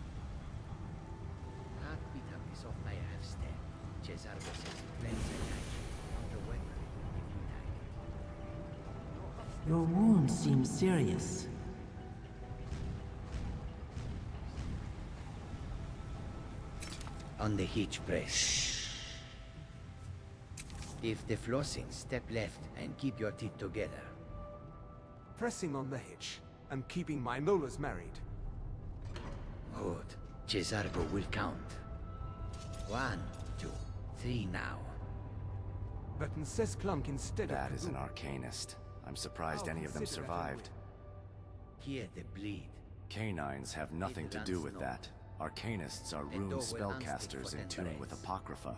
Heartbeat of this off my half-step. Cesargo says it blends a knife, not a weapon, if you die. Your wound seems serious. On the hitch press. If the flossing, step left and keep your teeth together. Pressing on the hitch, and keeping my molars married. Good. Cesargo will count. 1, 2, 3 now. Button says clunk instead of... That is an arcanist. I'm surprised any of them consider that survived. Hear the bleed. Canines have nothing to do with that. Arcanists are rune spellcasters in tune with Apocrypha.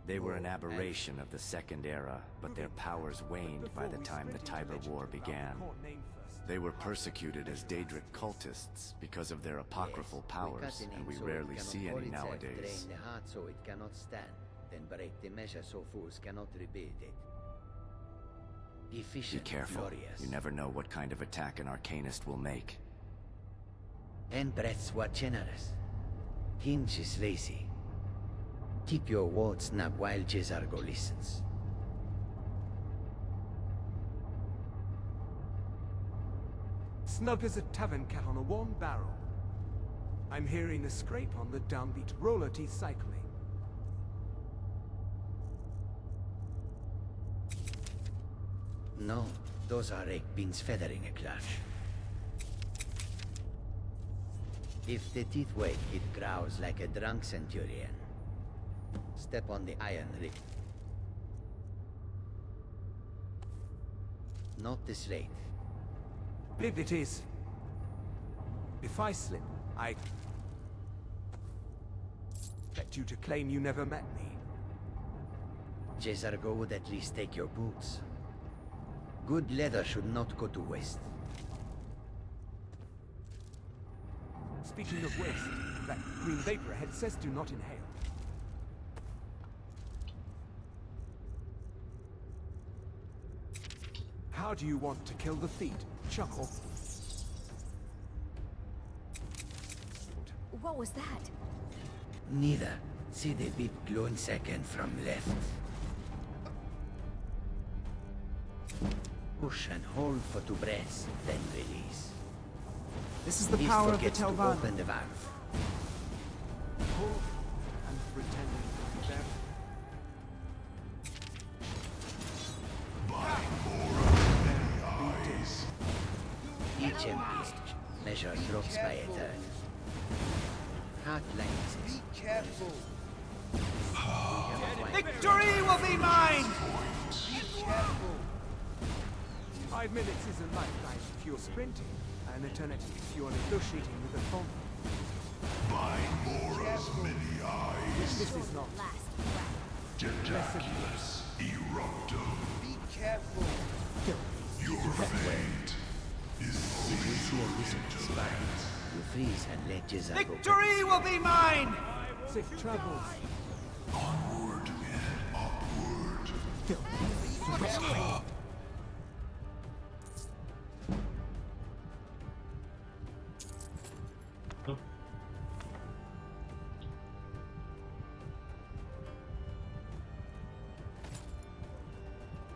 They were an aberration of the Second Era, but their powers waned by the time the Tiber War began. They were persecuted as Daedric cultists because of their apocryphal powers, and we rarely see any nowadays. Drain the heart so it cannot stand, then break the measure so fools cannot rebuild it. Efficient, Be careful. glorious. You never know what kind of attack an Arcanist will make. And breaths were generous. Hinge is lazy. Keep your words snap while Jezargo listens. Snug as a tavern cat on a warm barrel. I'm hearing a scrape on the downbeat roller T cycling. No, those are egg beans feathering a clutch. If the teeth wake, it growls like a drunk centurion. Step on the iron ring. Not the slate. Believe it is. If I slip, I expect you to claim you never met me. Jezargo would at least take your boots. Good leather should not go to waste. Speaking of waste, that green vapor ahead says do not inhale. How do you want to kill the feet? Chuckle. What was that? Neither. See the big glowing second from left. Push and hold for 2 breaths, then release. This is the This power of the forgets to Telvanni. open the valve. Hold and pretending to be there. Each empty measure drops by a third. Heart lengths. Be careful. Victory will be mine! Be careful. 5 minutes is a lifetime if you're sprinting, an eternity if you're negotiating with a phone. This is not Tentaculus eruptum. Be careful. Your fate is sealed to that. You freeze and let Jezargo. Victory will be mine! safe travels. Onward and upward.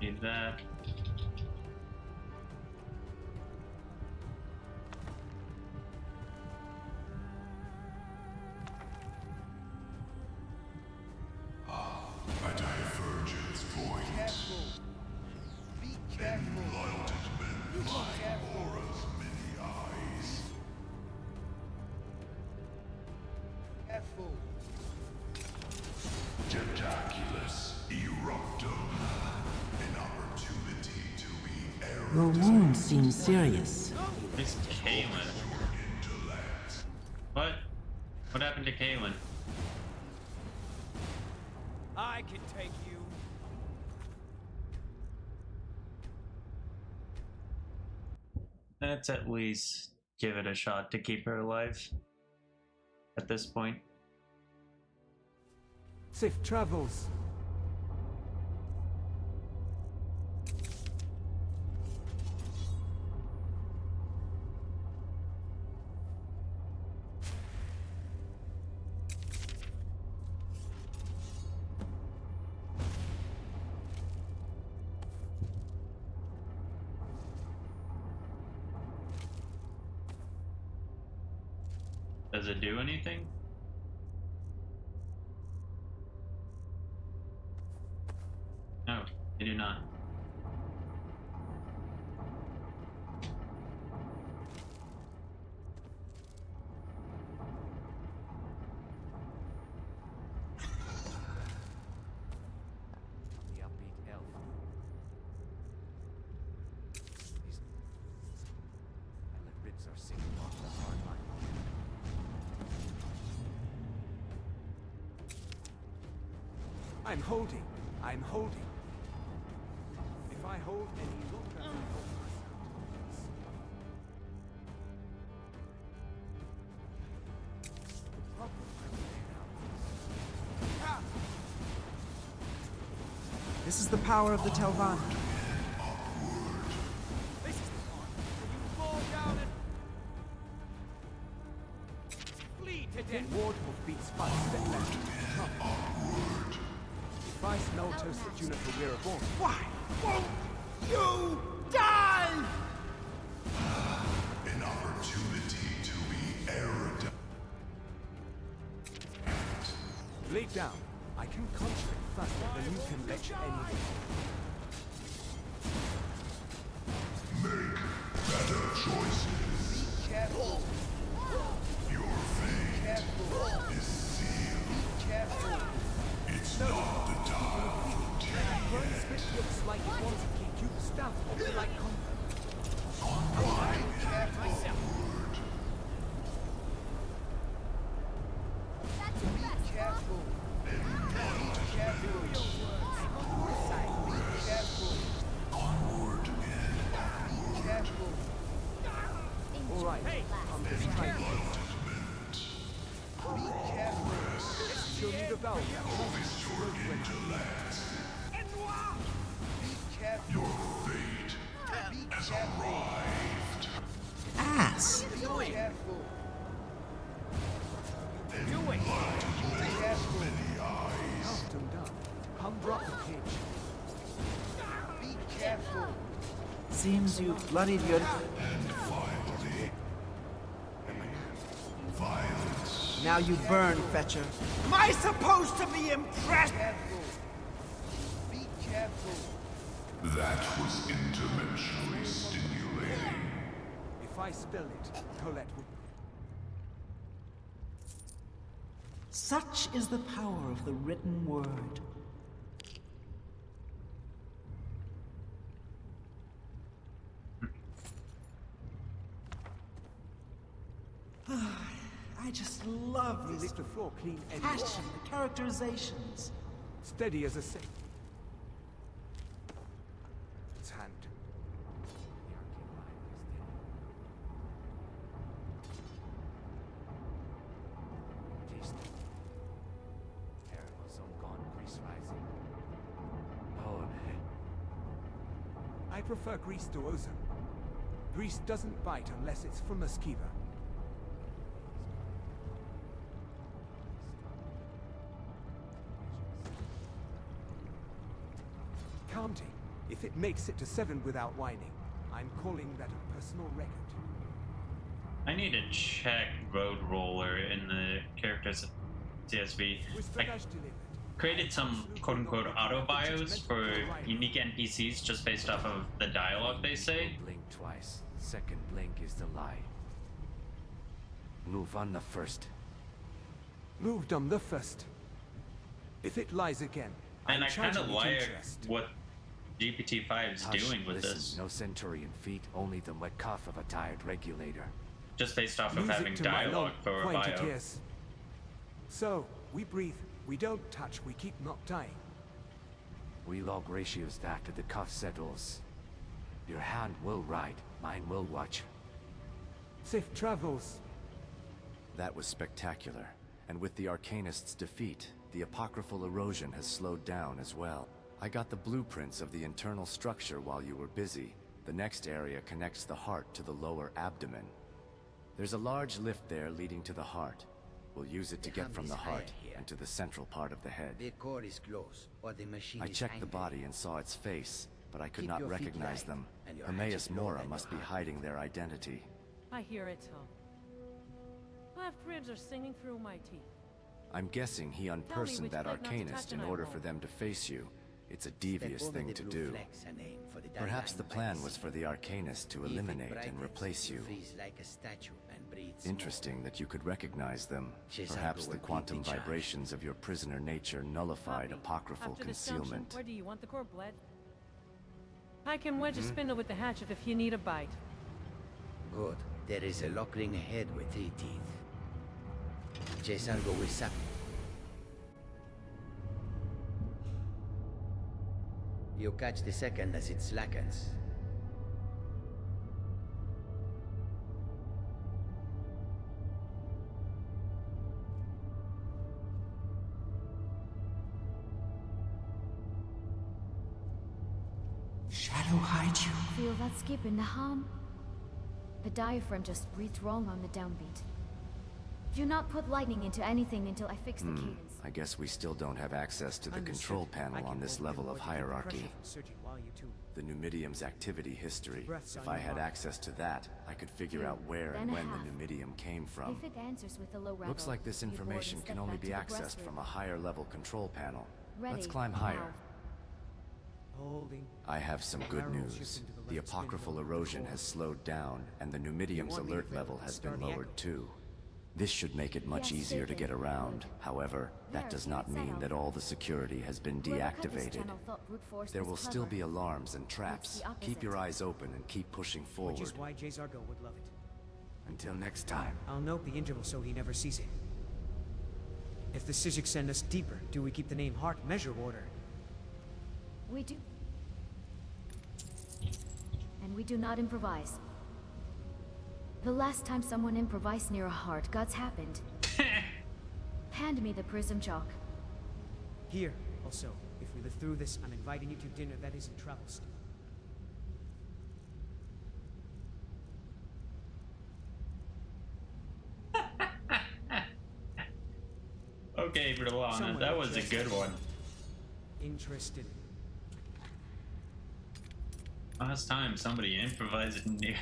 Need that. A divergence point. Careful. Be careful. Enlightenment like Aura's many eyes. Careful. Tentaculus eruptum. An opportunity to be Your erudite. wound seems serious. It's Kaylin. Intellect. What? What happened to Kaylin? I can take you. Let's at least give it a shot to keep her alive at this point. Safe travels. Does it do anything? No, they do not. The upbeat elf. These pilot ribs are sinking off the hard line. I'm holding. I'm holding. If I hold any longer, I hold myself. The problem now. This is the power of the Telvanni. This is the part where you fall down and flee to death. Wardhoof beats 5 step left. If I smell toasted juniper, we're born. Why won't you die? An opportunity to be erudite. Lay down. I can concentrate faster than you can lecture anyone. Make better choices. Be careful. Your fate is sealed. Be careful. It's not the time for tears. Burn spit looks like it wants to keep you staff will be like Careful. Onward and Careful. all right. I'm just trying to Be careful. show me the valve. Be careful. your fate has arrived. Ass. Be careful. Be careful. Helped him down. Come drop the cage. Be careful. Seems you bloodied your... And finally, violence. Now you burn, Fetcher. Am I supposed to be impressed? Careful. Be careful. That was interdimensionally stimulating. If I spill it, Colette will. Such is the power of the written word. I just love You this lift the floor clean and passion, the characterizations. steady as a saint. Its hand. I prefer grease to ozone. Grease doesn't bite unless it's from a skeever. Counting. If it makes it to 7 without whining, I'm calling that a personal record. I need to check Road Roller in the characters of CSV. I created some quote-unquote auto-bios for unique NPCs just based off of the dialogue they say. Blink twice. Second blink is the lie. Move on the first. Moved on the first. If it lies again, And I'm I kind of charging it like interest. what GPT-5 is Hush, doing with listen, this, no Centurion feet, only the wet cough of a tired regulator. just based off of Music having to my dialogue long, for a pointed bio. ears. So, we breathe, we don't touch, we keep not dying. We log ratios after the cuff settles. Your hand will ride, mine will watch. Safe travels. That was spectacular, and with the Arcanist's defeat, the apocryphal erosion has slowed down as well. I got the blueprints of the internal structure while you were busy. The next area connects the heart to the lower abdomen. There's a large lift there leading to the heart. We'll use it to The get hum from is the heart higher here. and to the central part of the head. The core is close, or the machine I is checked the angry. body and saw its face, but I could Keep not your feet recognize light, them. and your Hermaeus hatchet lower Mora than must your be heart. hiding their identity. I hear it, Tom. My threads are singing through my teeth. I'm guessing he unpersoned which that leg not to Arcanist touch in and I order won't. for them to face you. It's a Step devious over thing the to blue do. flecks and aim for the Perhaps line the by plan the was sea. for the Arcanist to If it eliminate and brightens, replace you. freeze like a statue and breathe Interesting that you could recognize them. Cesaro Perhaps the will keep quantum in charge. vibrations of your prisoner nature nullified Poppy, apocryphal after this junction, concealment. where do you want the core bled? I can wedge a spindle with the hatchet if you need a bite. Good. There is a lock ring ahead with 3 teeth. Cesaro will suck. You catch the second as it slackens. Shadow hide you. Feel that skip in the hum? The diaphragm just breathed wrong on the downbeat. Do not put lightning into anything until I fix the cadence. I guess we still don't have access to the Understood. control I panel can on this hold level more of to keep the pressure hierarchy. from surging while you tune. The Numidium's activity history. Breaths If on I your had mark. access to that, I could figure Two, out where then and a when the half. Numidium came from. If it answers with a low rattle, Looks like this you'd ward information and can step only back be to the accessed breast from room. a higher level control panel. Ready, Let's climb higher. now. Holding. I have some good Barrel news. shifting to the The left spin apocryphal bone erosion before. has slowed down, and the Numidium's want me to alert fail level to has start been the lowered echo? too. This should make it much Yes, easier to Satan. get around. Good. However, There, that does keep not it mean settled. that all the security has been Whoever cut this deactivated. channel thought brute force There was will still clever. be alarms and traps. the Keep your opposite. eyes open and keep pushing forward. Which is why Jazargo would love it. Until next time. I'll note the interval so he never sees it. If the Psijic send us deeper, do we keep the name Heart measure order? We do. And we do not improvise. The last time someone improvised near a heart, gods happened. Hand me the prism chalk. Here, also, if we live through this, I'm inviting you to dinner that isn't travel style. Okay, Verlana, Someone that was a just- good one. Interested. Last time somebody improvised near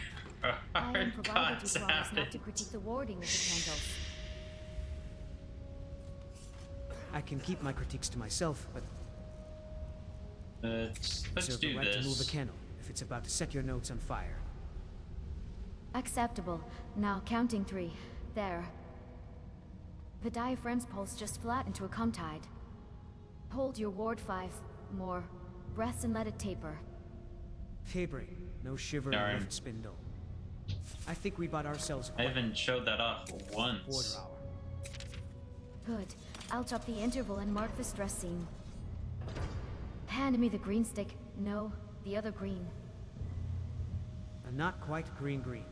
a I hard am provided gods you promise not to happened. critique the warding of the candles. I can keep my critiques to myself, but Let's reserve do the right to move a this. candle if it's about to set your notes on fire. Acceptable. Now, counting 3. There. The diaphragm's pulse just flattened to a come tide. Hold your ward 5. More. Breaths and let it taper. Tapering, no shiver in Darn. left spindle. I think we bought ourselves I quite haven't showed that off a once. quarter hour. Good. I'll drop the interval and mark the stress scene. Hand me the green stick. No, the other green. A not quite green.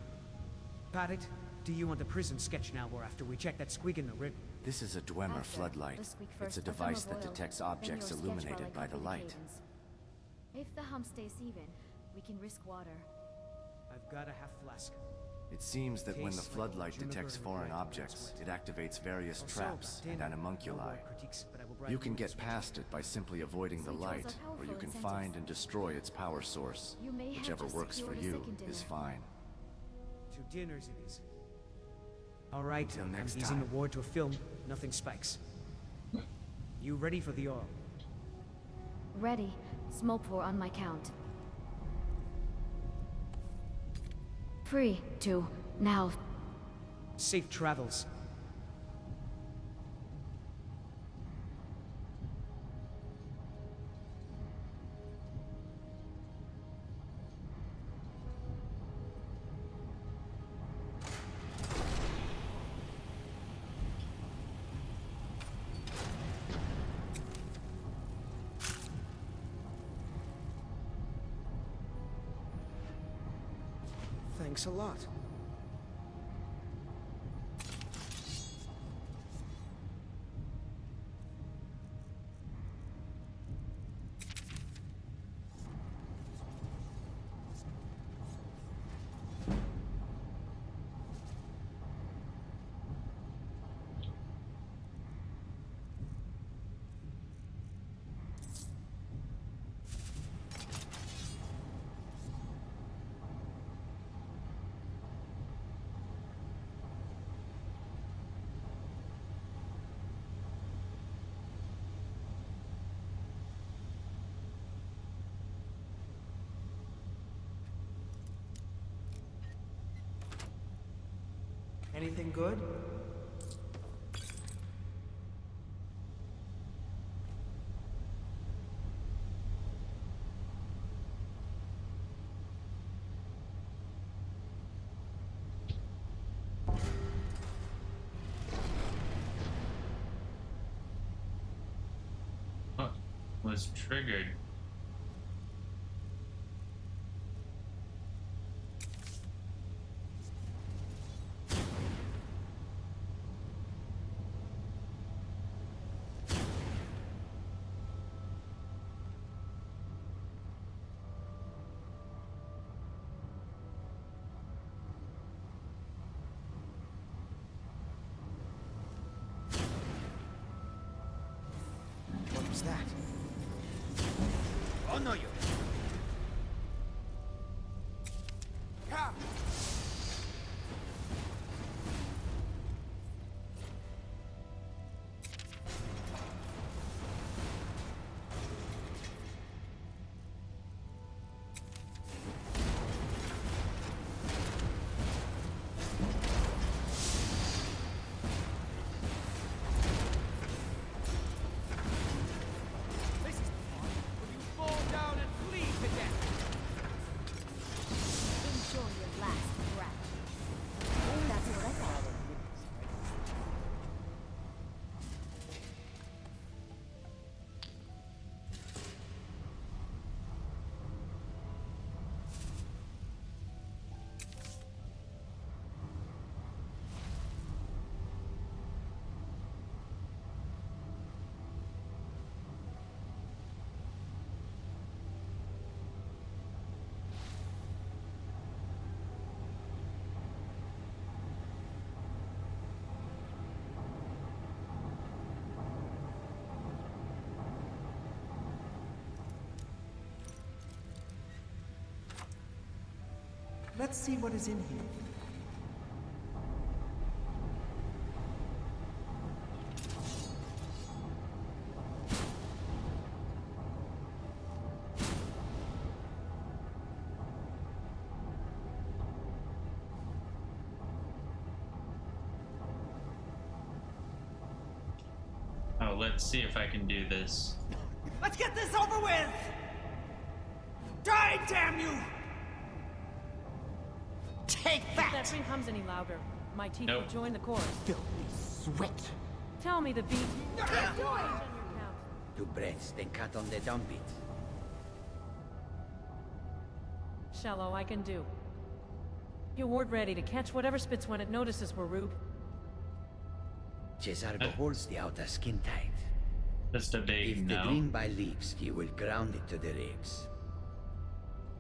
Pat it. Do you want the prism sketch now or after we check that squeak in the rib? This is a Dwemer After. floodlight. The squeak It's first, a the device thermal that oil, detects then objects your sketch illuminated while I by the copy light. cadence. If the hum stays even, we can risk water. I've got a half flask. It seems that when the Tastes like floodlight juniper detects and foreign red objects, sweat. it activates various Also, traps and tin. No animunculi. more critiques, but I will bribe You can with get this past it by simply avoiding the Sweet light, rolls are or you powerful can incentives. find and destroy its power source. You may have Whichever just works for secured a you second is dinner. fine. To dinners it is. All right, Until I'm next easing time. the ward to a film. Nothing spikes. You ready for the oil? Ready. Smoke pour on my count. 3, 2, now. Safe travels. Thanks a lot. Anything good? What was triggered? was that? Oh no, you. Come! This is the part where you fall down and bleed to death. Enjoy your last breath. That's what I thought. Let's see what is in here. Oh, let's see if I can do this. Let's get this over with! Die, damn you! Take If that! that ring hums any louder, my teeth Nope. will join the chorus. Filthy sweat! Tell me the beat. Ah! On your count. 2 breaths, then cut on the dump it. Shallow, I can do. Your ward ready to catch whatever spits when it notices we're rude. Cesargo holds the outer skin tight. Just a big If the no. green by leaves, he will ground it to the ribs.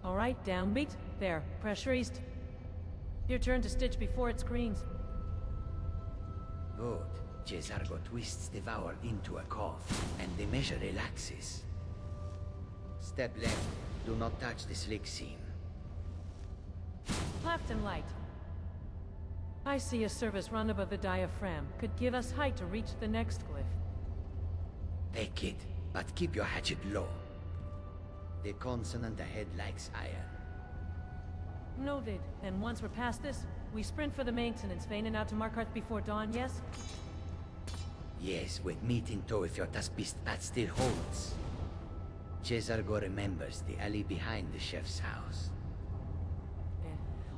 All right, downbeat. There, pressure eased. Your turn to stitch before it screams. Good. Cesargo twists the Devour into a cough, and the measure relaxes. Step left. Do not touch the slick seam. Left and light. I see a service run above the diaphragm. Could give us height to reach the next glyph. Take it, but keep your hatchet low. The consonant ahead likes iron. Noted. And once we're past this, we sprint for the maintenance vein and out to Markarth before dawn, yes? Yes, with meat in tow if your Taspist path still holds. Cesargo remembers the alley behind the chef's house.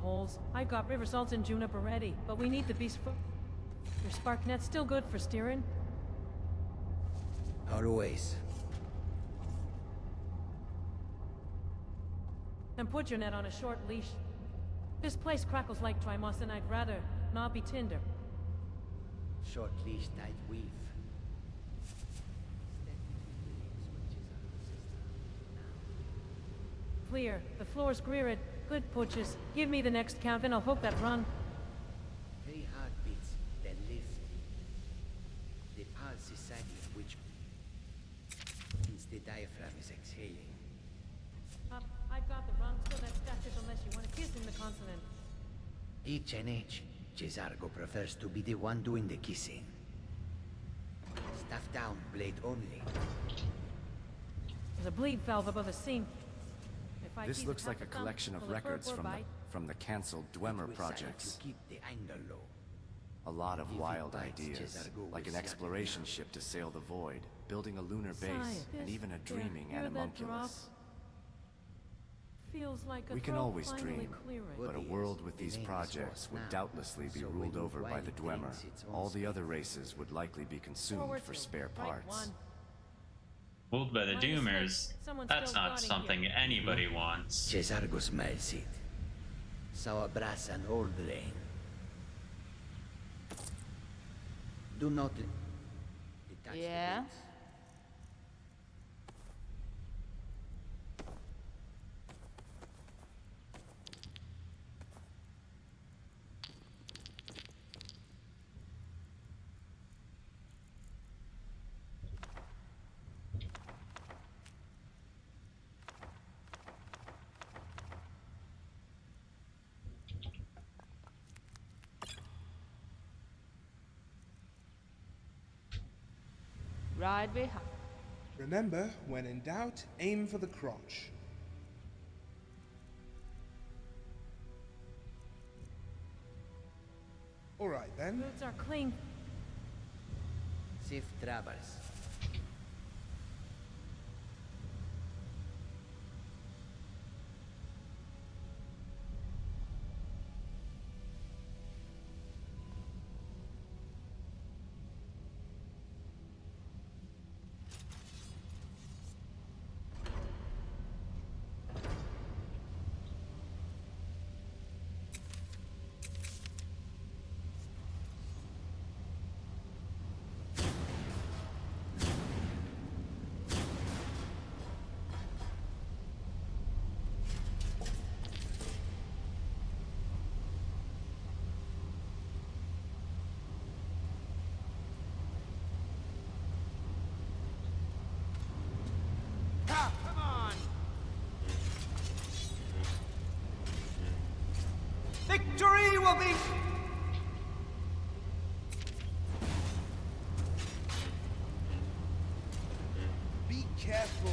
Holes. I got river salt and juniper ready, but we need the beast for... Your spark net's still good for steering? Always. And put your net on a short leash. This place crackles like Trimos, and I'd rather not be tinder. Short leash, tight weave. Clear. The floor's greered. Good putches. Give me the next count, and I'll hook that run. 3 heartbeats, then lift. The pulse is sagging, which means the diaphragm is exhaling. Up. I've got the run, so that's it unless you want to kiss in the consonant. Each and each, Cesargo prefers to be the one doing the kissing. Staff down, blade only. There's a bleed valve above the seam. If I This tease looks it like a half the thumb, collection of will it hurt records or bite? from the cancelled Dunmer With silence, projects. you keep the angle low. A lot of If it wild bites, ideas, Cesargo like will an shut it exploration down. ship to sail the void, building a lunar base, Science. and even a There, dreaming hear that drop? animunculus. Feels like a We can throat always finally dream, clearing. but a Good world news, with the these name is projects lost would now, doubtlessly be so ruled when over by wine the Dunmer. drinks its own All the other speed. races would likely be consumed Forward for two. spare Right parts. one. Ruled by the Minus Doomers. six. Someone's That's still not guarding something here. anybody wants. Cesargo smells it. Sour brass and old rain. Do not touch Yeah? the roots. Right behind. Remember, when in doubt, aim for the crotch. Alright then. Boots are clean. Safe travels. Come on! Victory will be... Be careful.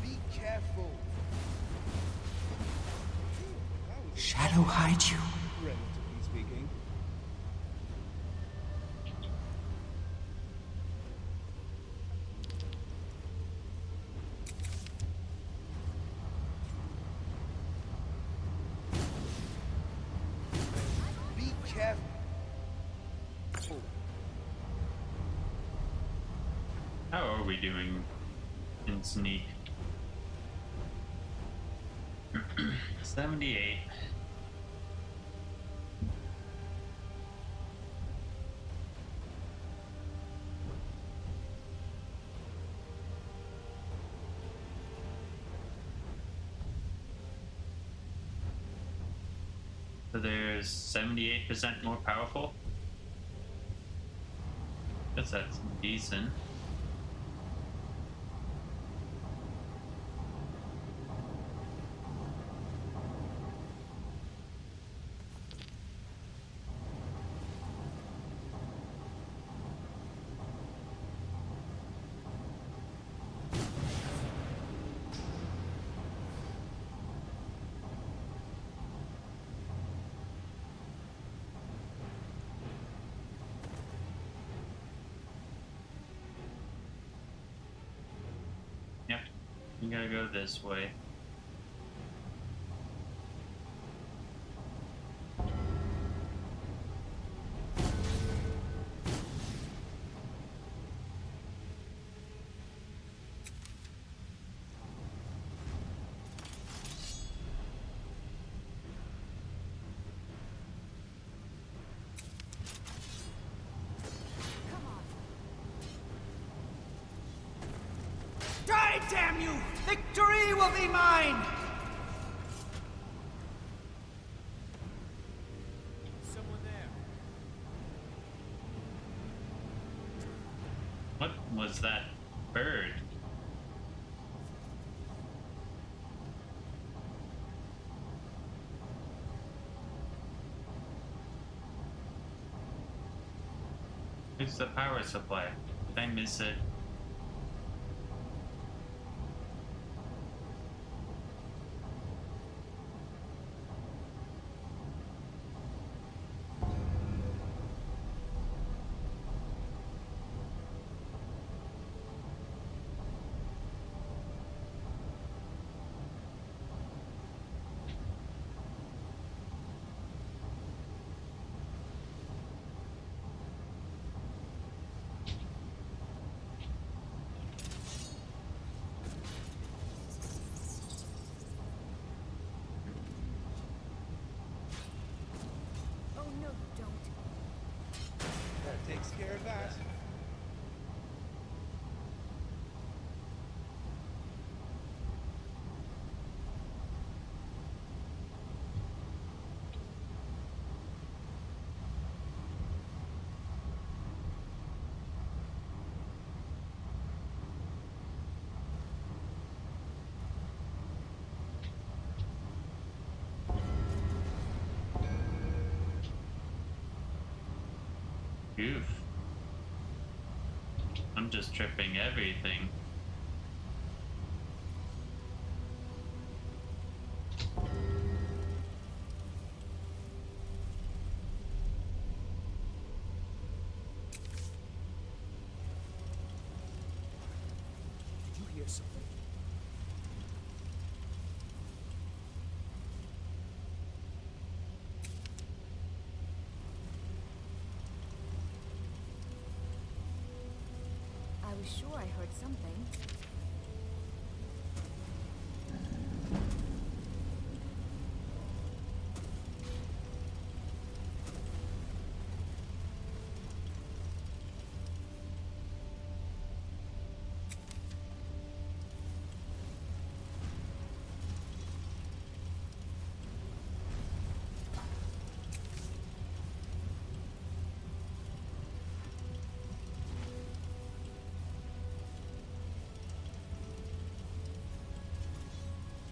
Be careful. That was Shadow hide you. relatively speaking. Be careful. How are we doing in sneak? 78. So there's 78% more powerful. Guess that's decent. Yep, you gotta go this way. Die, damn you! Victory will be mine! Someone there. What was that bird? It's the power supply. Did I miss it? Oh no, you don't. That takes care of that. Oof. I'm just tripping everything. Did you hear something? I was sure I heard something.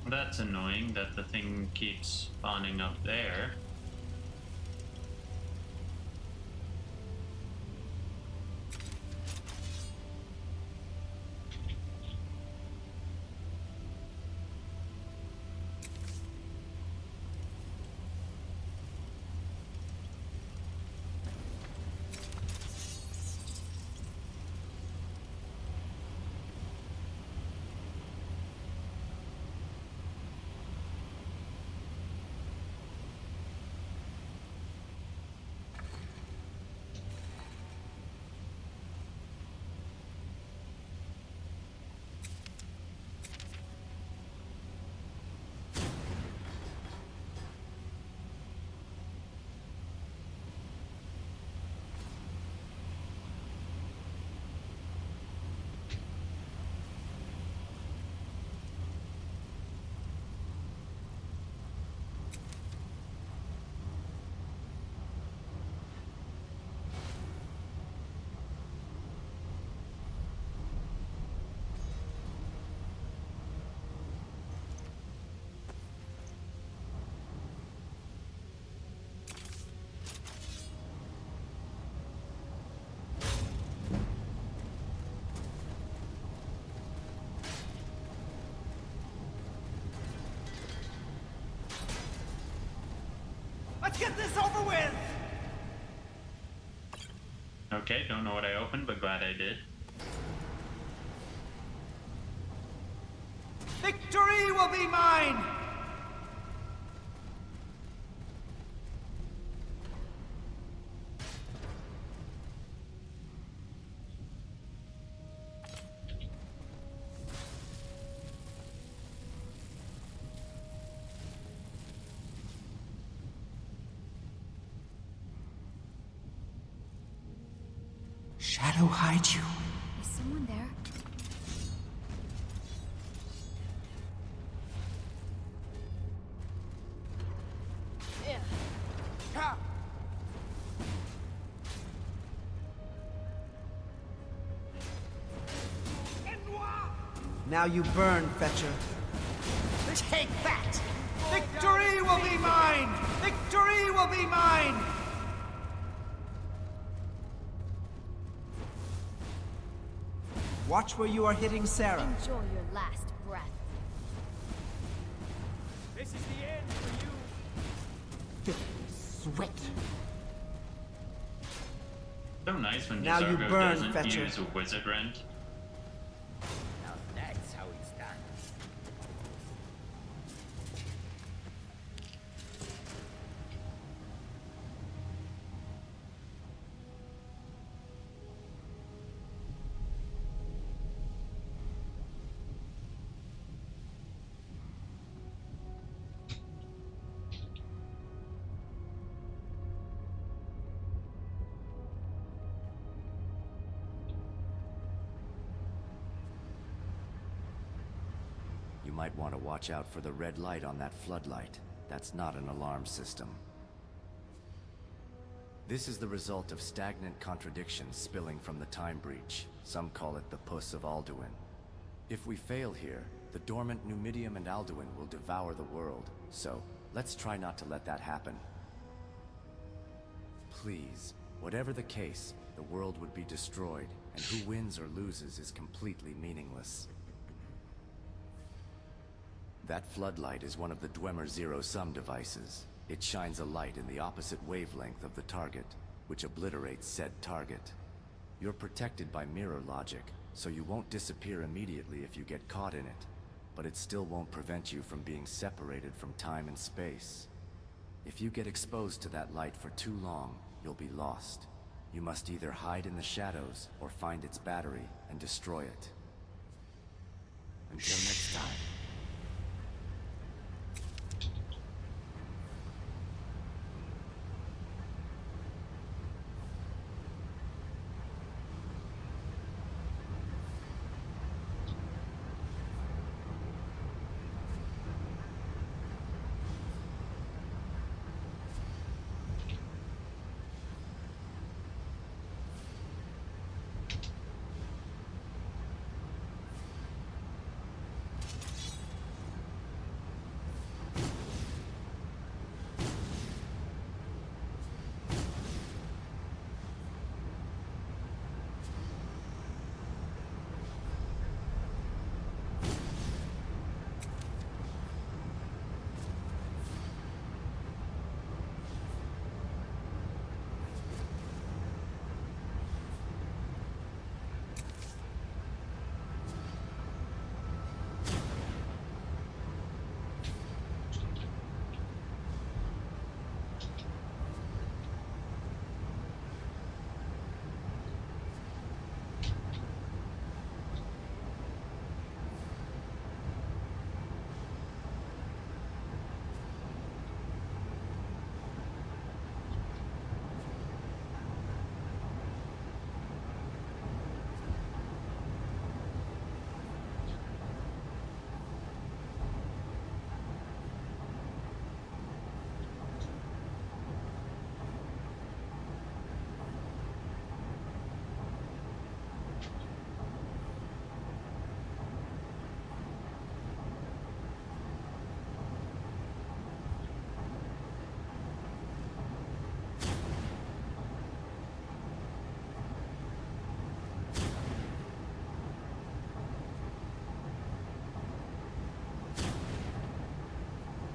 That's annoying that the thing keeps spawning up there. Let's get this over with! Okay, don't know what I opened, but glad I did. Victory will be mine! Shadow hide you. Is someone there? Ha! Now you burn, Fetcher. Take that! Victory will be mine! Victory will be mine! Watch where you are hitting Sarah. Enjoy your last breath. This is the end for you. Filthy sweat. So nice when Now you Zargo burn, doesn't Fetcher. use a wizard rent. Now that's how it's done. You might want to watch out for the red light on that floodlight. That's not an alarm system. This is the result of stagnant contradictions spilling from the time breach. Some call it the Puss of Alduin. If we fail here, the dormant Numidium and Alduin will devour the world. So, let's try not to let that happen. Please, Whatever the case, the world would be destroyed, and who wins or loses is completely meaningless. That floodlight is one of the Dwemer zero-sum devices. It shines a light in the opposite wavelength of the target, which obliterates said target. You're protected by mirror logic, so you won't disappear immediately if you get caught in it, but it still won't prevent you from being separated from time and space. If you get exposed to that light for too long, you'll be lost. You must either hide in the shadows or find its battery and destroy it. Until next time.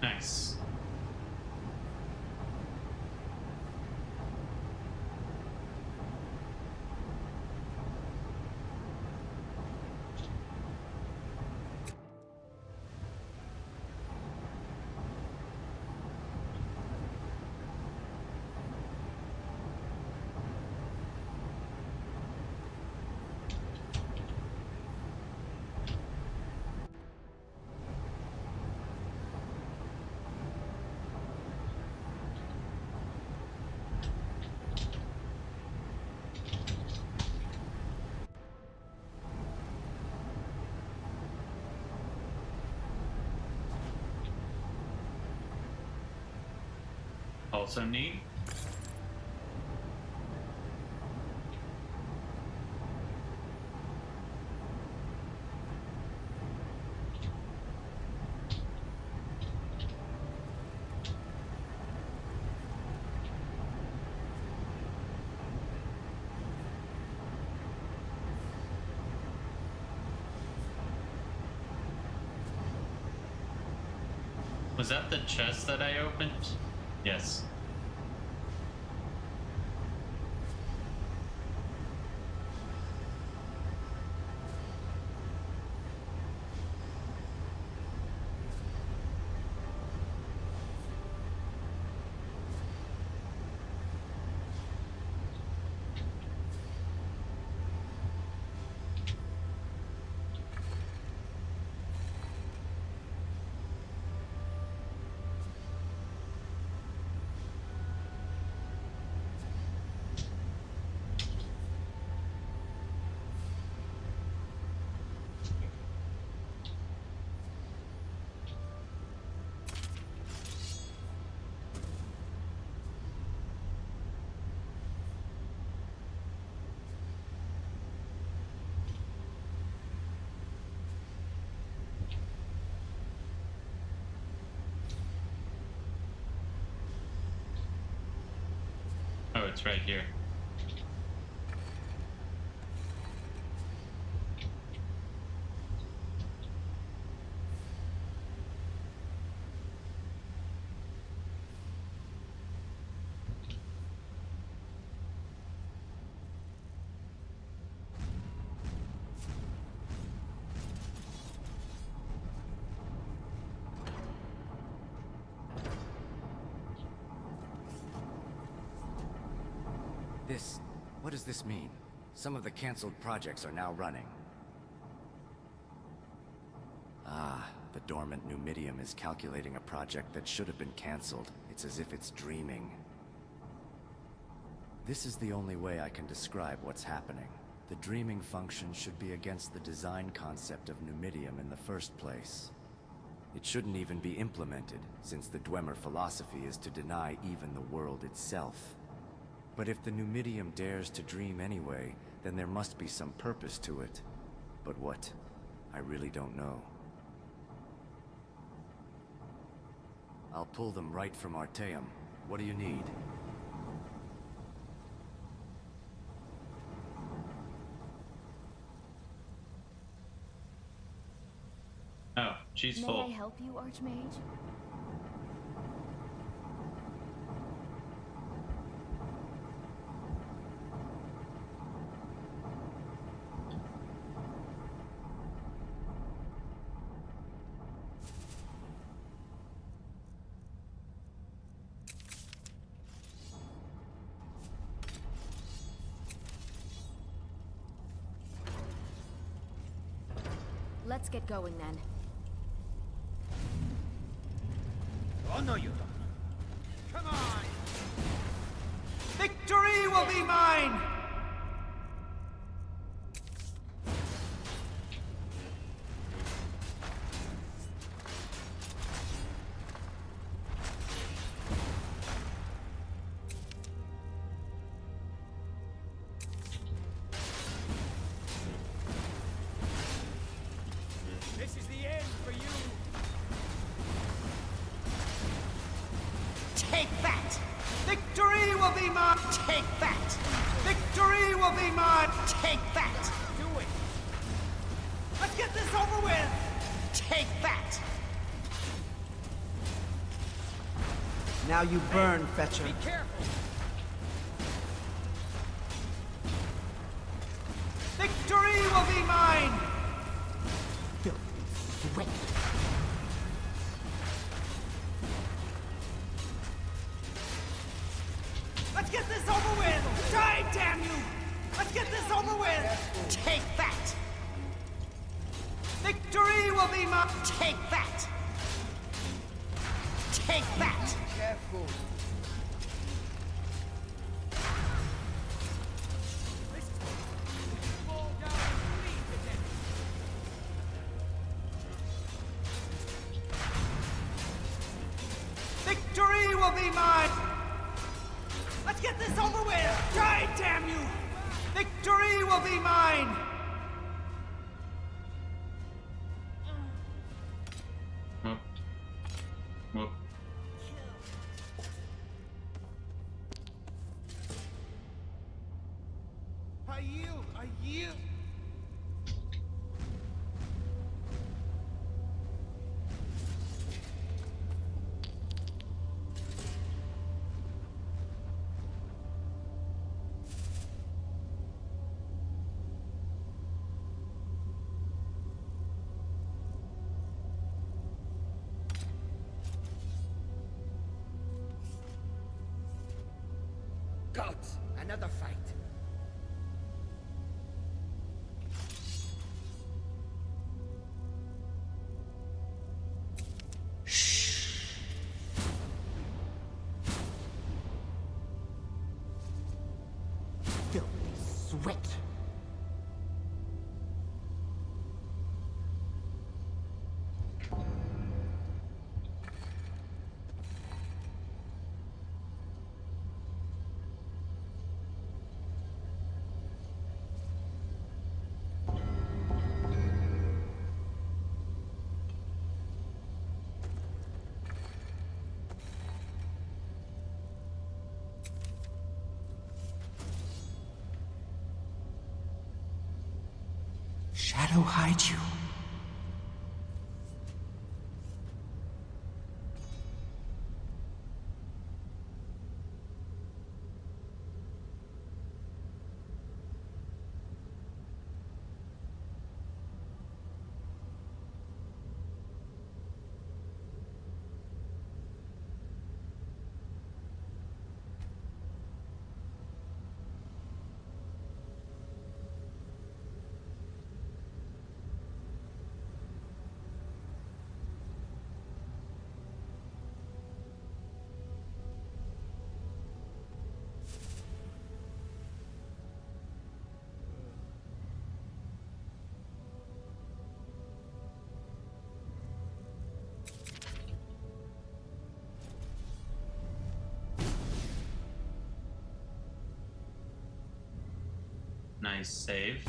Nice. Also neat. Was that the chest that I opened? Yes. Oh, it's right here. What does this mean? Some of the cancelled projects are now running. Ah, the dormant Numidium is calculating a project that should have been cancelled. It's as if it's dreaming. This is the only way I can describe what's happening. The dreaming function should be against the design concept of Numidium in the first place. It shouldn't even be implemented, since the Dwemer philosophy is to deny even the world itself. But if the Numidium dares to dream anyway, then there must be some purpose to it. But what? I really don't know. I'll pull them right from Arteum. What do you need? Oh, she's May full. I help you, Archmage? Let's get going then. Oh, no, you don't. Come on! Victory will be mine! This is the end for you! Take that! Victory will be mine! Take that! Victory will be mine! Take that! Do it! Let's get this over with! Take that! Now you burn, Fetcher. Be careful! Victory will be mine! Wait. Let's get this over with! Die, damn you! Let's get this over with! Take that! Victory will be mine! Take that! Take that! Careful. Victory will be mine! Let's get this over with! Die, damn you! Victory will be mine! Whoop. Whoop. I yield. I yield. Gods, another fight. Filthy sweat. Shadow hides you. Nice save.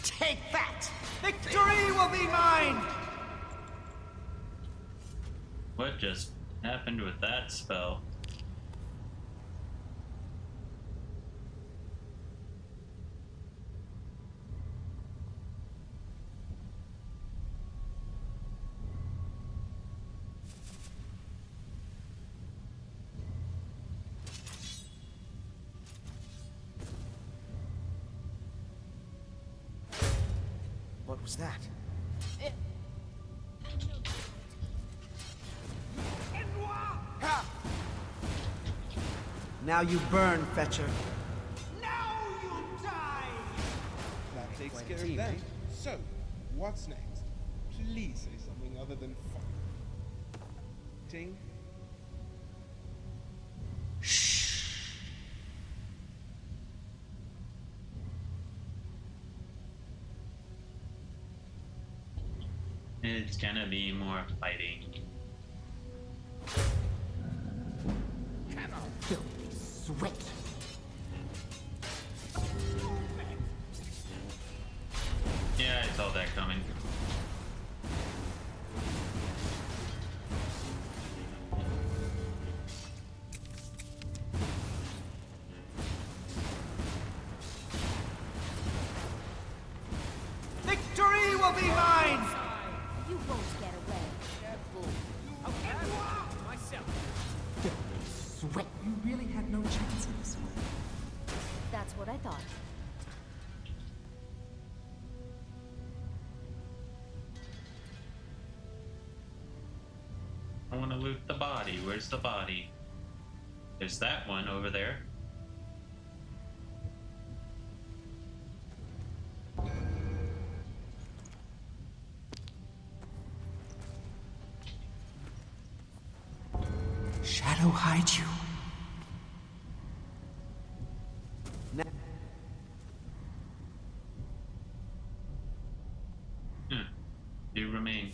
Take that! Victory will be mine! What just happened with that spell? What was that? Now you burn, Fetcher. Now you die! That takes Quite a care of team, that. eh? So, what's next? Please say something other than fighting. It's gonna be more fighting. Filthy sweat. Yeah, I saw that coming. Victory will be mine! You won't get away. Sweat. You really had no chance in this one. That's what I thought. I want to loot the body. Where's the body? There's that one over there. Shadow hide you. Do remain.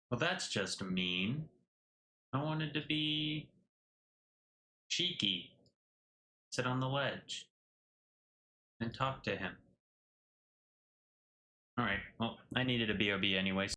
Well, that's just mean. I wanted to be cheeky. Sit on the ledge and talk to him. Alright, well, I needed a BOB anyways.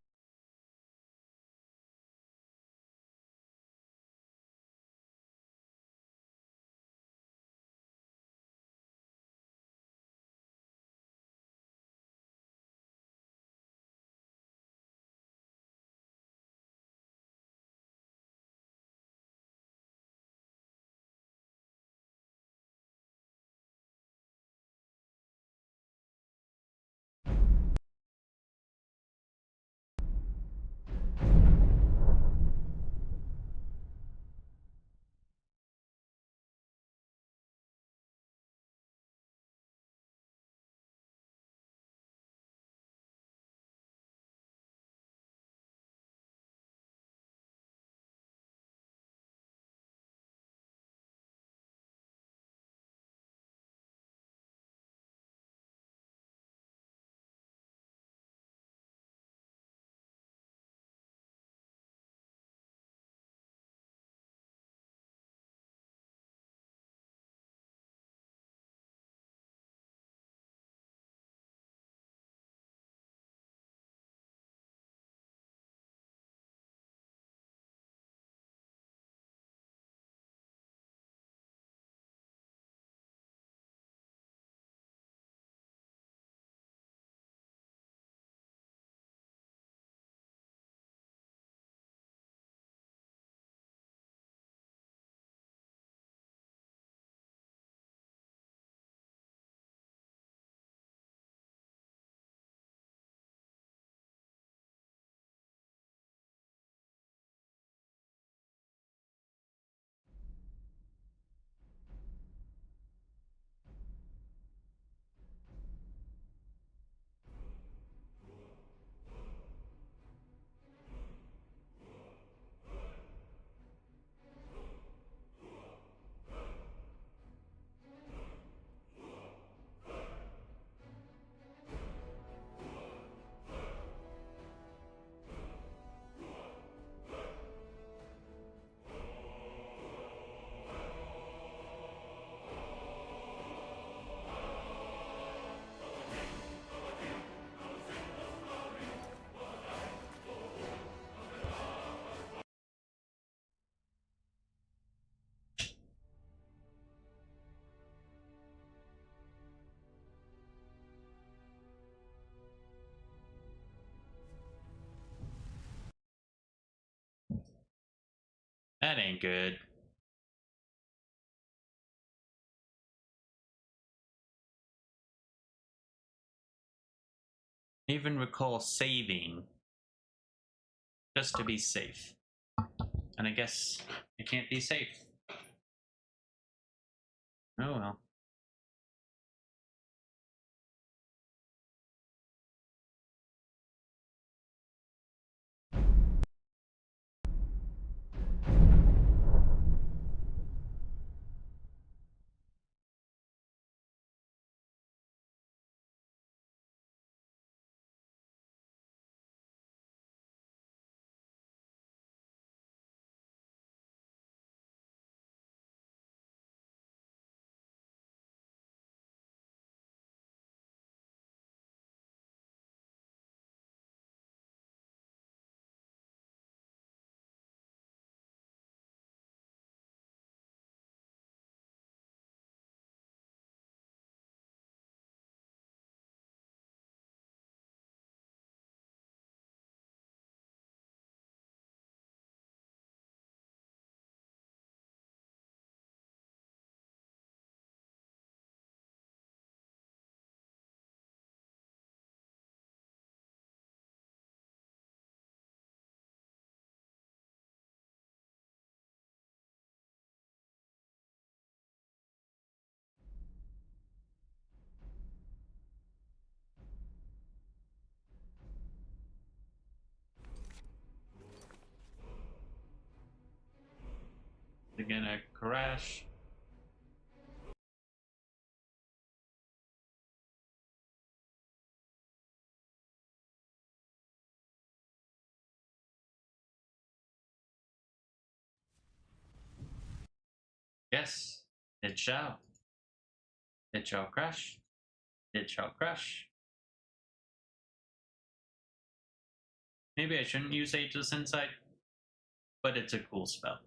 That ain't good. Even recall saving just to be safe. And I guess it can't be safe. Oh well. They're gonna crash. Yes, it shall. It shall crash. It shall crash. Maybe I shouldn't use Ageless Insight, but it's a cool spell.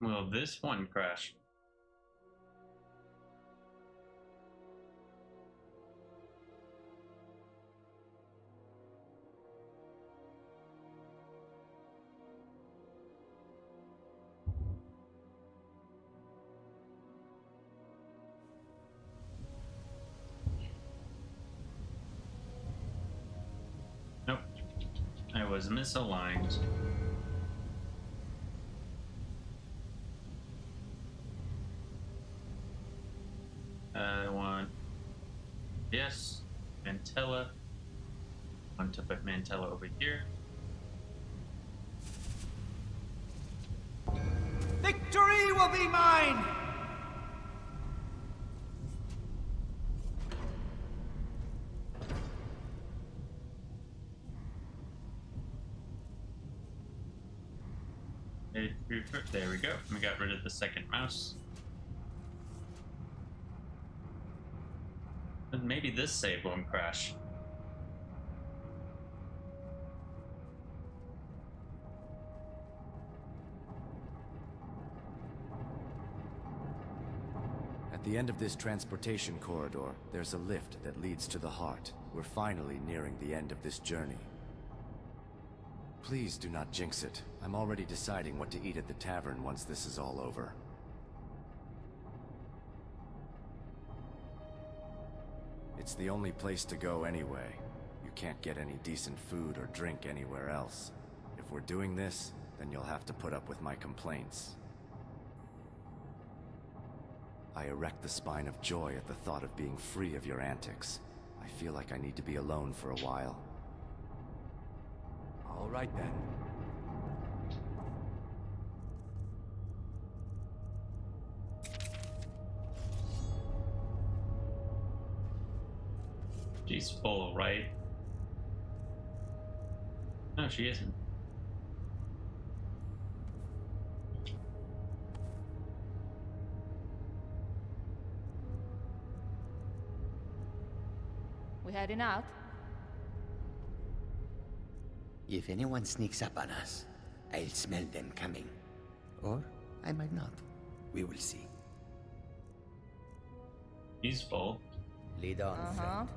Will this one crash? Nope. I was misaligned. I want yes, Mantella. I want to put Mantella over here. Victory will be mine! There we go. We got rid of the second mouse. And maybe this save won't crash. At the end of this transportation corridor, there's a lift that leads to the heart. We're finally nearing the end of this journey. Please do not jinx it. I'm already deciding what to eat at the tavern once this is all over. It's the only place to go anyway. You can't get any decent food or drink anywhere else. If we're doing this, then you'll have to put up with my complaints. I erect the spine of joy at the thought of being free of your antics. I feel like I need to be alone for a while. All right then. She's full, right? No, she isn't. We heading out? If anyone sneaks up on us, I'll smell them coming. Or I might not. We will see. He's full. Lead on, friend.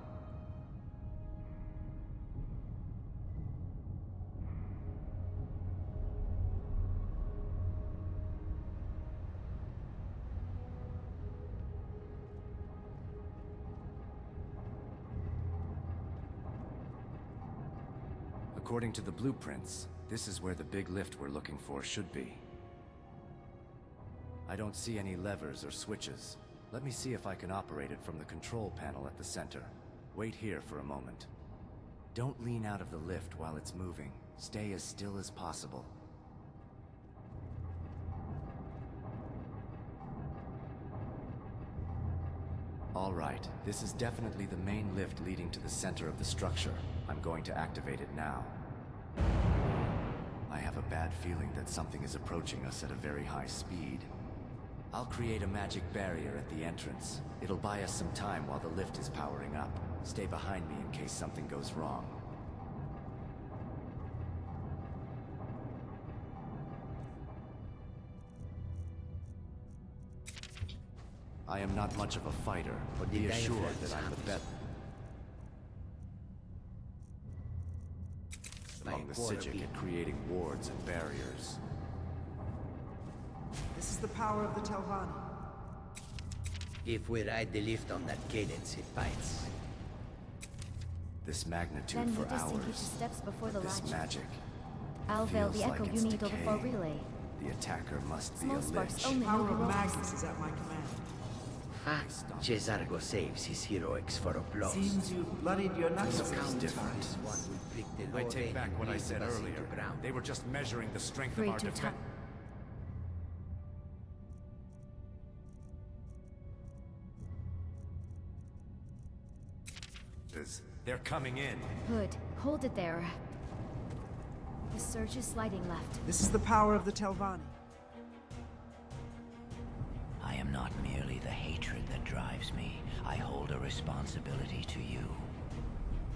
According to the blueprints, this is where the big lift we're looking for should be. I don't see any levers or switches. Let me see if I can operate it from the control panel at the center. Wait here for a moment. Don't lean out of the lift while it's moving. Stay as still as possible. All right, this is definitely the main lift leading to the center of the structure. I'm going to activate it now. I have a bad feeling that something is approaching us at a very high speed. I'll create a magic barrier at the entrance. It'll buy us some time while the lift is powering up. Stay behind me in case something goes wrong. I am not much of a fighter, but be assured that I'm the best among the Psijic at creating wards and barriers. This is the power of the Telvanni. If we ride the lift on that cadence, it bites. This magnitude Then for we distinguish the hours. steps before the This launch. magic. I'll veil the feels echo like you it's need over for decaying. relay. The attacker must be Small a sparks lich. only The power know of who Magnus is at my command. Ah, Cesargo saves his heroics for applause. Seems you've bloodied your knuckles This a feels few different. times. One will prick the I lower take vein back and what I lead said us earlier. into ground. They were just measuring the strength Free of our to defense. They're coming in. Hood, hold it there. The surge is sliding left. This is the power of the Telvanni. I am not merely the hatred that drives me. I hold a responsibility to you.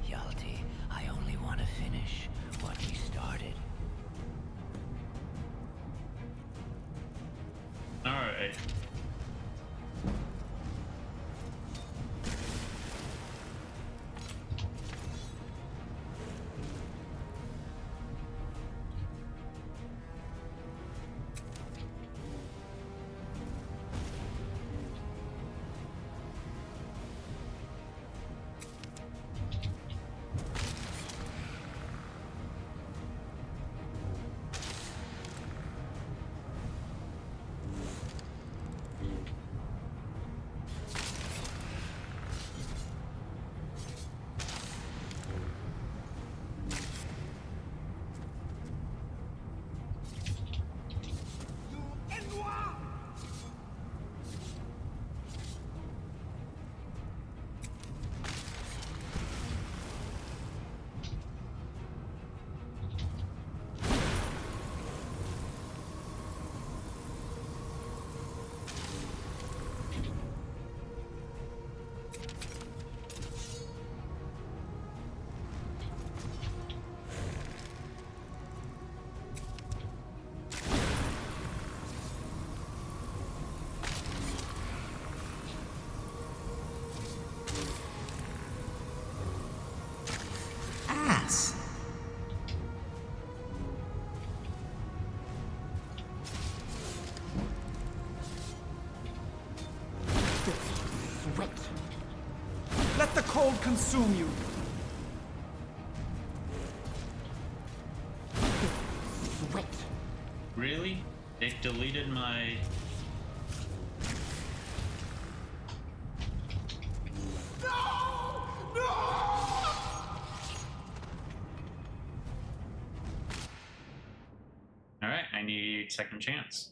Hjalti, I only want to finish what we started. Alright. Let the cold consume you. Wait. Really? They deleted my... Alright, I need second chance.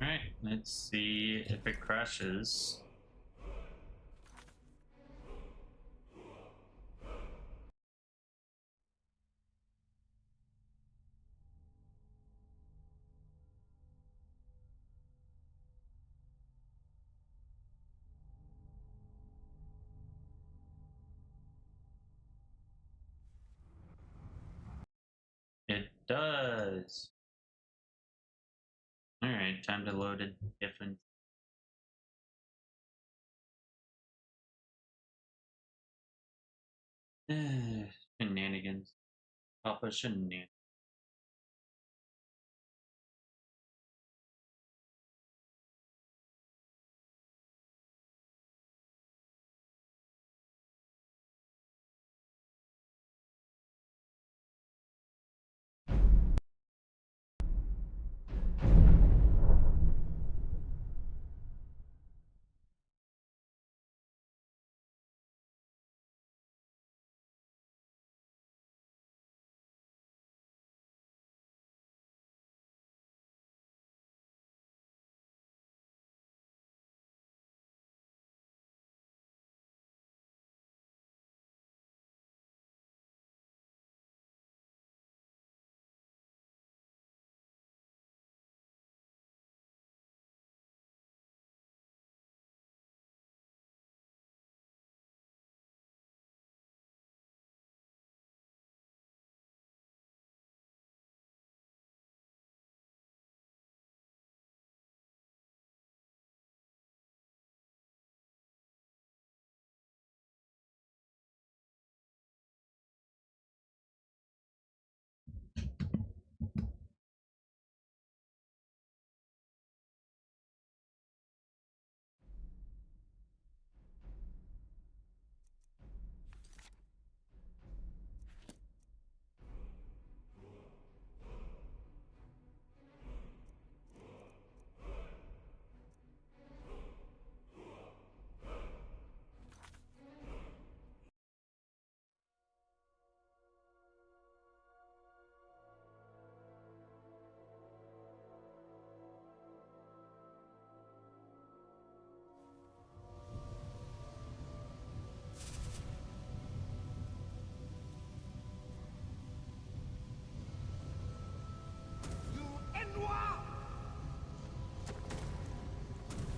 Alright, let's see if it crashes. It does. Alright, time to load a different... Shenanigans. Papa shenanigans.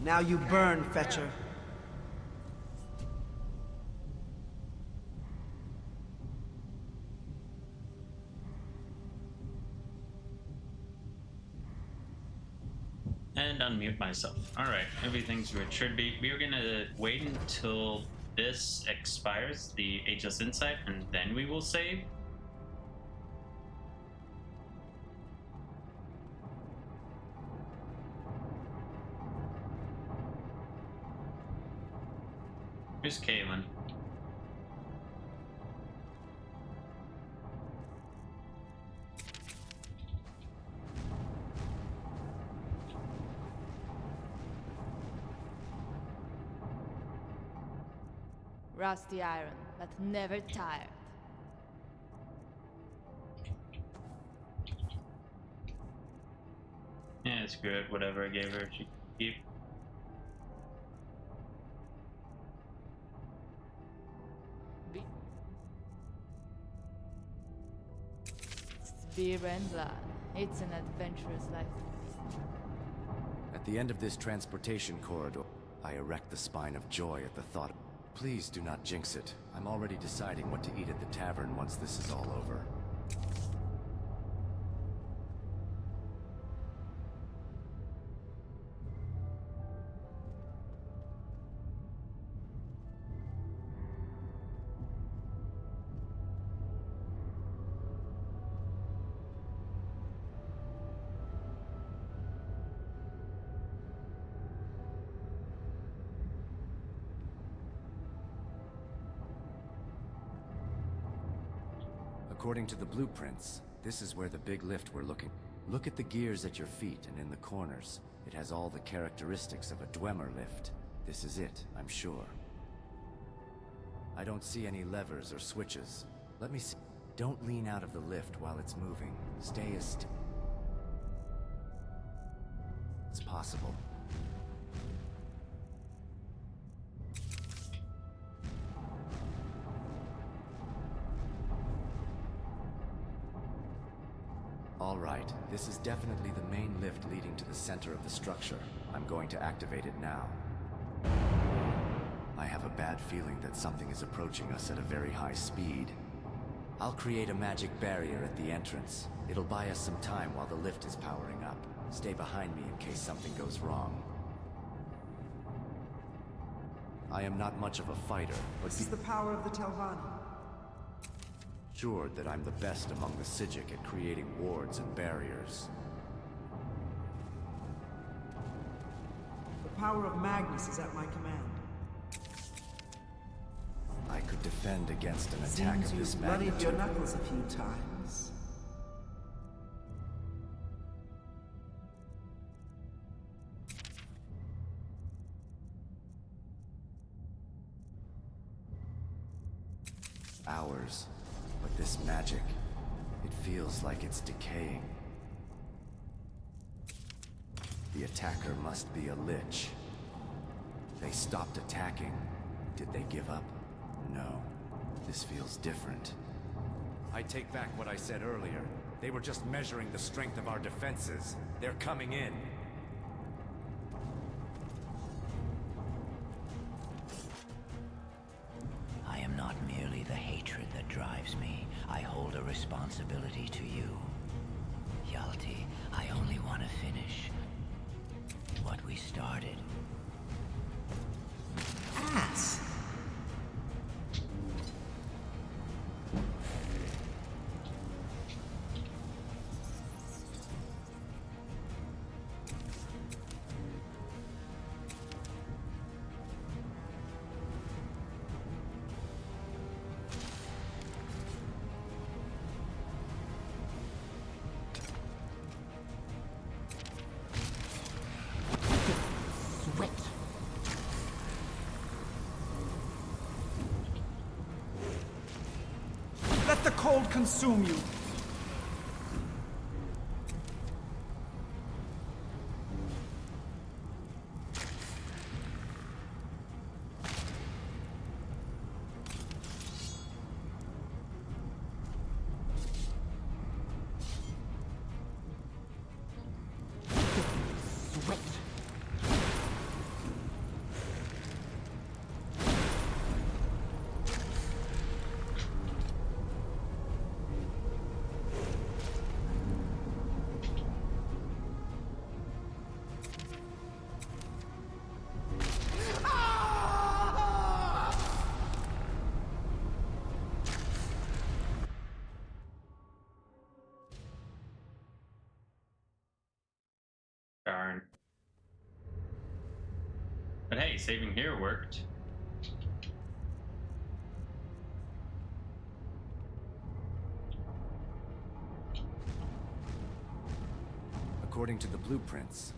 Now you burn, Fetcher. And unmute myself. Alright, everything's where it should be. We're gonna wait until this expires, the HS Insight, and then we will save. Here's Kaylin. Rusty iron, but never tired. Yeah, it's good. Whatever I gave her, she can keep. Beer and blood. It's an adventurous life. At the end of this transportation corridor, I erect the spine of joy at the thought. Please do not jinx it. I'm already deciding what to eat at the tavern once this is all over. According to the blueprints, this is where the big lift we're looking. Look at the gears at your feet and in the corners. It has all the characteristics of a Dunmer lift. This is it, I'm sure. I don't see any levers or switches. Let me see. Don't lean out of the lift while it's moving. Stay as still as possible. All right, this is definitely the main lift leading to the center of the structure. I'm going to activate it now. I have a bad feeling that something is approaching us at a very high speed. I'll create a magic barrier at the entrance. It'll buy us some time while the lift is powering up. Stay behind me in case something goes wrong. I am not much of a fighter, but This is the power of the Telvanni. assured that I'm the best among the Psijic at creating wards and barriers. The power of Magnus is at my command. I could defend against an attack Seems of this you've bloodied magnitude. your knuckles a few times. Hours. But this magic, it feels like it's decaying. The attacker must be a lich. They stopped attacking. Did they give up? No. This feels different. I take back what I said earlier. They were just measuring the strength of our defenses. They're coming in. I am not merely the hatred that drives me. I hold a responsibility to you. Hjalti, I only want to finish what we started. Ass! Let the cold consume you! Darn. But hey, saving here worked. According to the blueprints,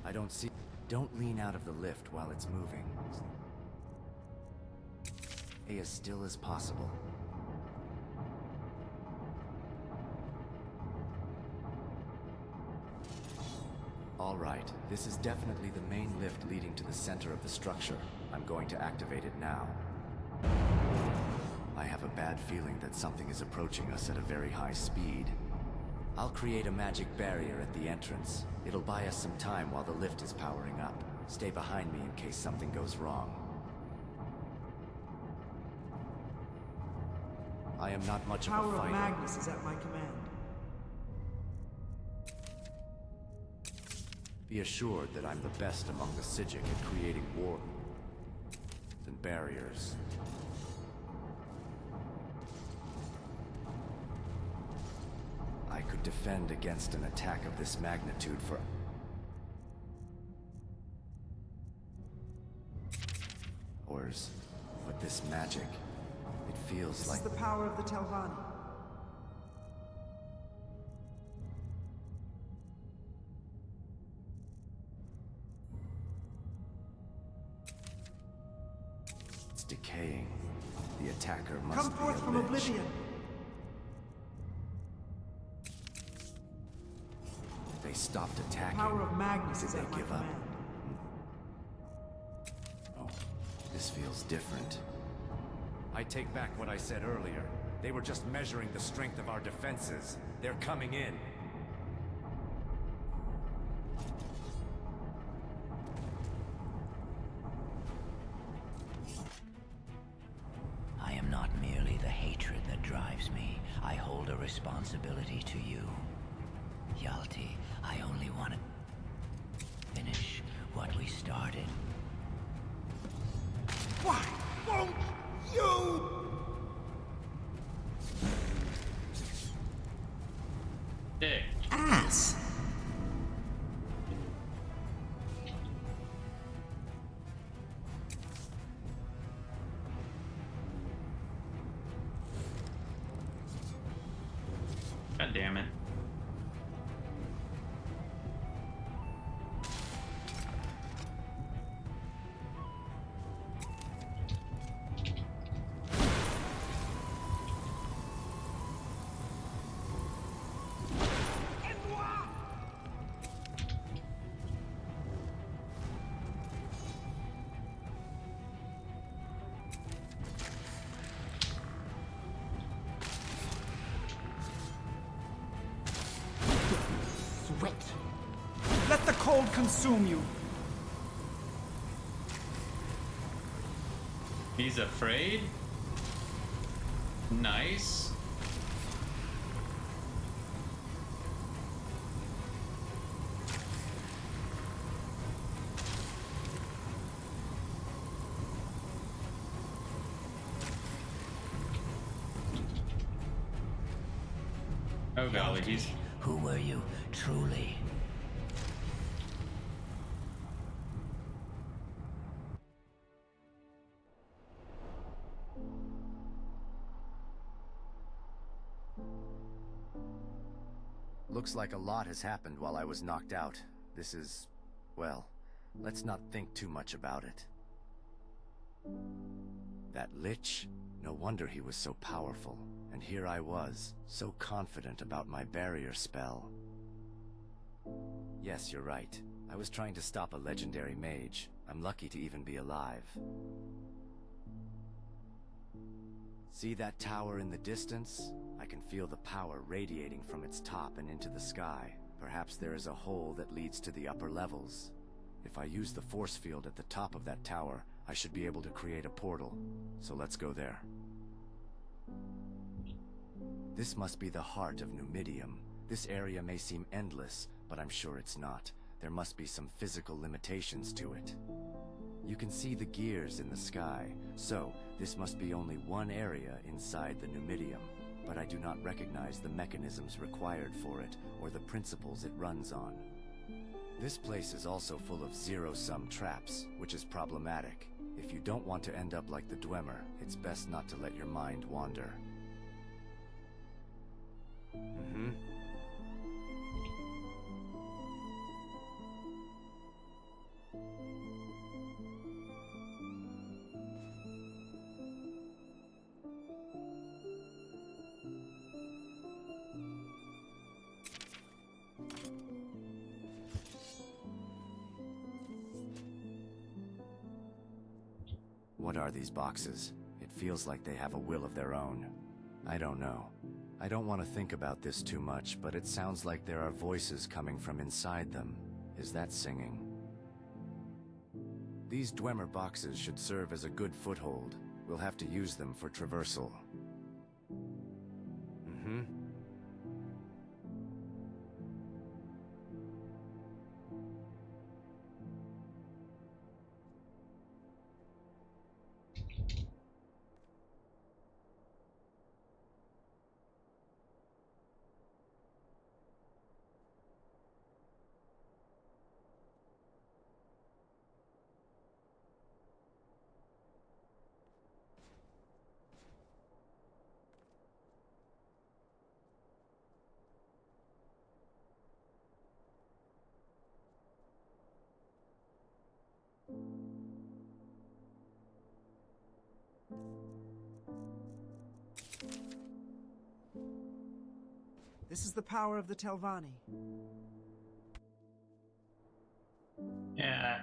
I don't see... Don't lean out of the lift while it's moving. Stay as still as possible. All right, this is definitely the main lift leading to the center of the structure. I'm going to activate it now. I have a bad feeling that something is approaching us at a very high speed. I'll create a magic barrier at the entrance. It'll buy us some time while the lift is powering up. Stay behind me in case something goes wrong. I am not much of a fighter. The power of Magnus is at my command. Be assured that I'm the best among the Psijic at creating war and barriers. I could defend against an attack of this magnitude for hours, but this magic, it feels This like is the power of the Telvanni. it's decaying. The attacker must Come forth be a from lich. oblivion. They stopped The attacking. power of Magnus Did is they at my give up? command. Oh, this feels different. I take back what I said earlier. They were just measuring the strength of our defenses. They're coming in. I am not merely the hatred that drives me. I hold a responsibility to you. Yalti, I only want to finish what we started. Why won't you? Dick. Ass. God damn it. Sweat. Let the cold consume you. He's afraid? Nice. Oh golly, he's... Who were you, truly? Looks like a lot has happened while I was knocked out. This is... well, let's not think too much about it. That Lich? No wonder he was so powerful. And here I was, so confident about my barrier spell. Yes, you're right. I was trying to stop a legendary mage. I'm lucky to even be alive. See that tower in the distance? I can feel the power radiating from its top and into the sky. Perhaps there is a hole that leads to the upper levels. If I use the force field at the top of that tower, I should be able to create a portal. So let's go there. This must be the heart of Numidium. This area may seem endless, but I'm sure it's not. There must be some physical limitations to it. You can see the gears in the sky, so this must be only one area inside the Numidium. But I do not recognize the mechanisms required for it, or the principles it runs on. This place is also full of zero-sum traps, which is problematic. If you don't want to end up like the Dwemer, it's best not to let your mind wander. What are these boxes? It feels like they have a will of their own. I don't know. I don't want to think about this too much, but it sounds like there are voices coming from inside them. Is that singing? These Dwemer boxes should serve as a good foothold. We'll have to use them for traversal. This is the power of the Telvanni. Yeah.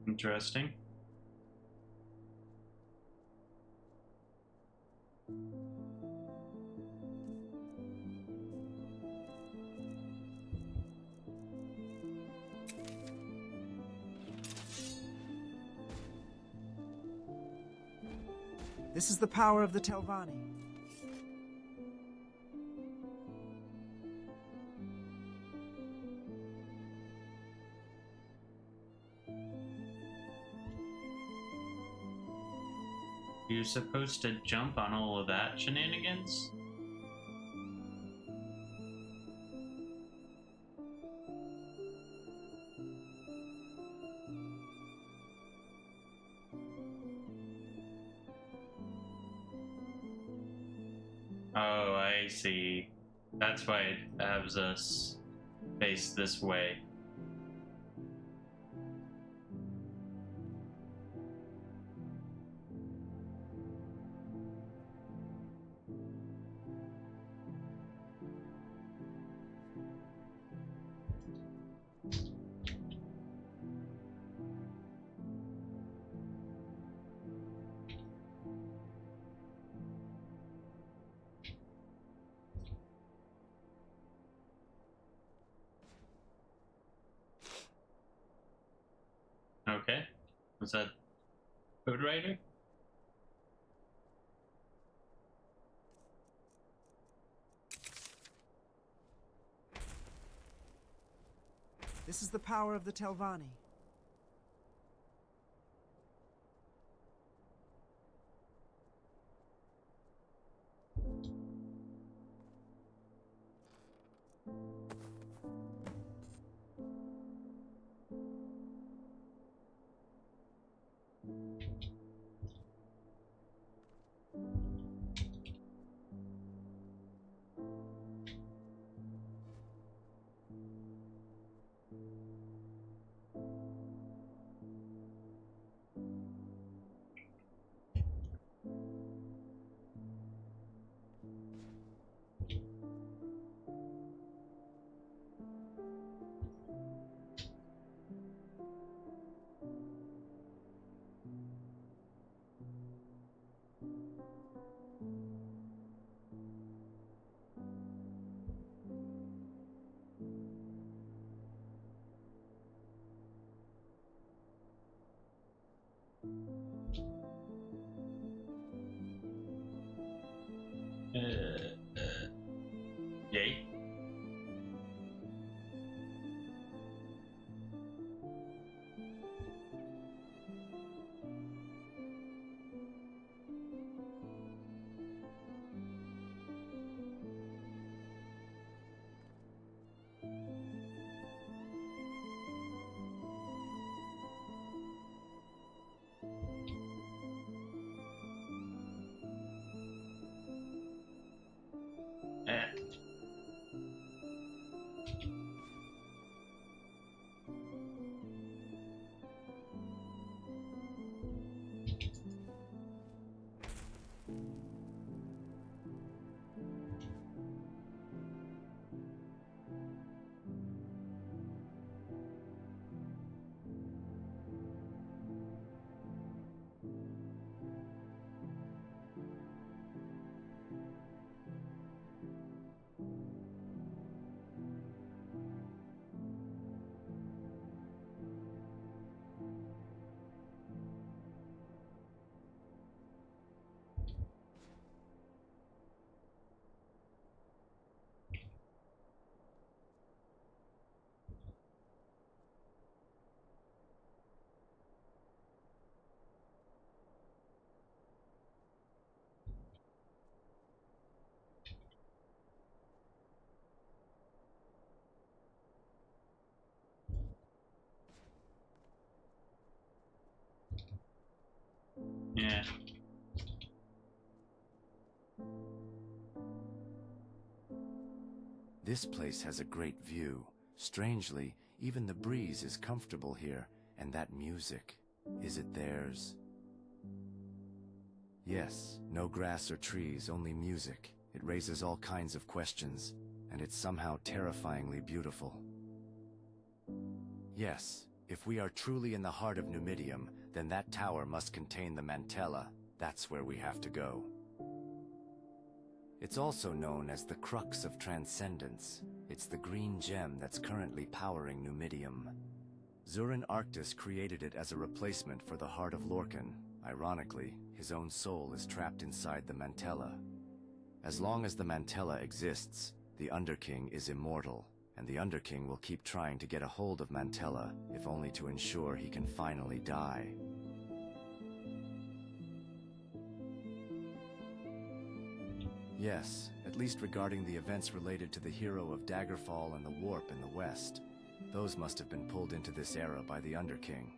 Interesting. This is the power of the Telvanni. You're supposed to jump on all of that shenanigans? Oh, I see. That's why it has us face this way. Okay. Was that Code Writer? This is the power of the Telvanni. Yay. Yeah. This place has a great view. Strangely, even the breeze is comfortable here, and that music, is it theirs? Yes, no grass or trees, only music. It raises all kinds of questions, and it's somehow terrifyingly beautiful. Yes, if we are truly in the heart of Numidium, then that tower must contain the Mantella. That's where we have to go. It's also known as the Crux of Transcendence. It's the green gem that's currently powering Numidium. Zurin Arctus created it as a replacement for the Heart of Lorcan. Ironically, his own soul is trapped inside the Mantella. As long as the Mantella exists, the Underking is immortal, and the Underking will keep trying to get a hold of Mantella, if only to ensure he can finally die. Yes, at least regarding the events related to the hero of Daggerfall and the Warp in the West. Those must have been pulled into this era by the Underking.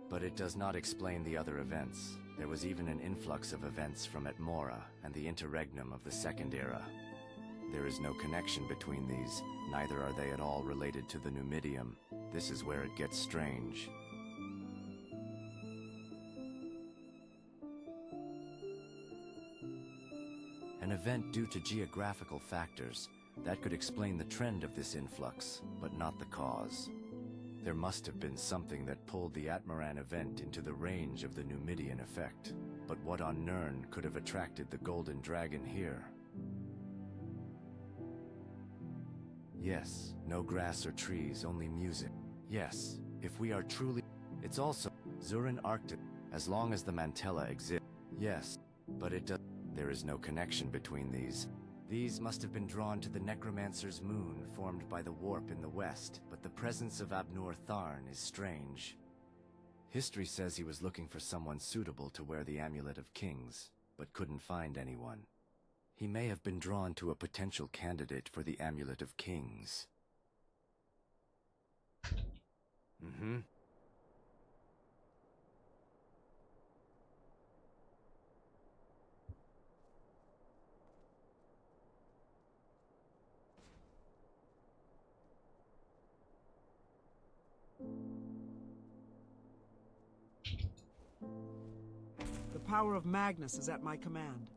But it does not explain the other events. There was even an influx of events from Atmora and the interregnum of the Second Era. There is no connection between these, neither are they at all related to the Numidium. This is where it gets strange. An event due to geographical factors, that could explain the trend of this influx, but not the cause. There must have been something that pulled the Atmoran event into the range of the Numidian effect. But what on Nirn could have attracted the Golden Dragon here? Yes, no grass or trees, only music. Yes, if we are truly... It's also Zurin Arctic, as long as the Mantella exists. Yes, but it does... There is no connection between these. These must have been drawn to the Necromancer's moon formed by the warp in the west, but the presence of Abnur Tharn is strange. History says he was looking for someone suitable to wear the Amulet of Kings, but couldn't find anyone. He may have been drawn to a potential candidate for the Amulet of Kings. The power of Magnus is at my command.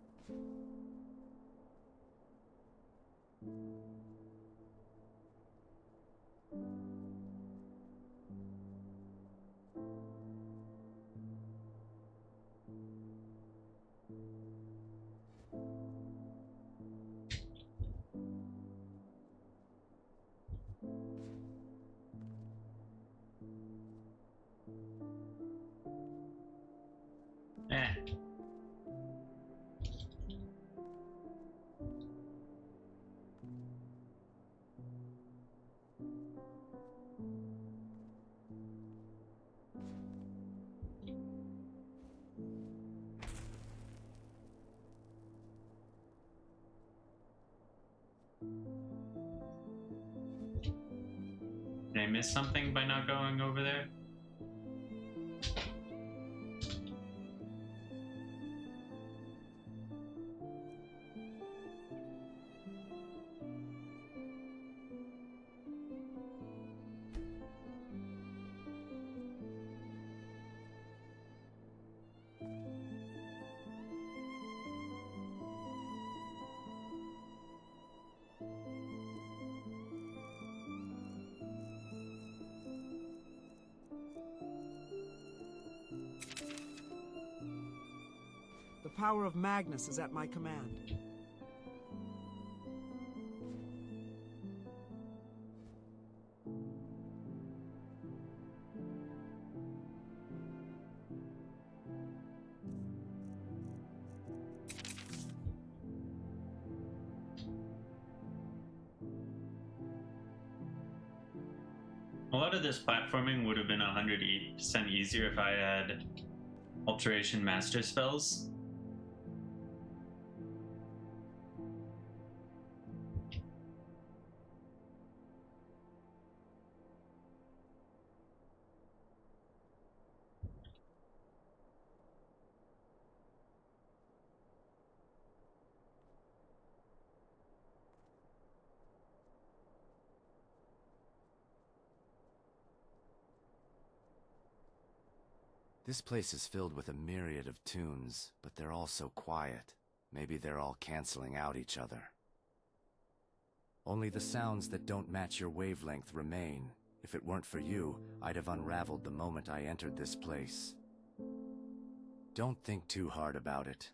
miss something by not going over there? The power of Magnus is at my command. A lot of this platforming would have been 100% easier if I had Alteration Master spells. This place is filled with a myriad of tunes, but they're all so quiet. Maybe they're all canceling out each other. Only the sounds that don't match your wavelength remain. If it weren't for you, I'd have unraveled the moment I entered this place. Don't think too hard about it.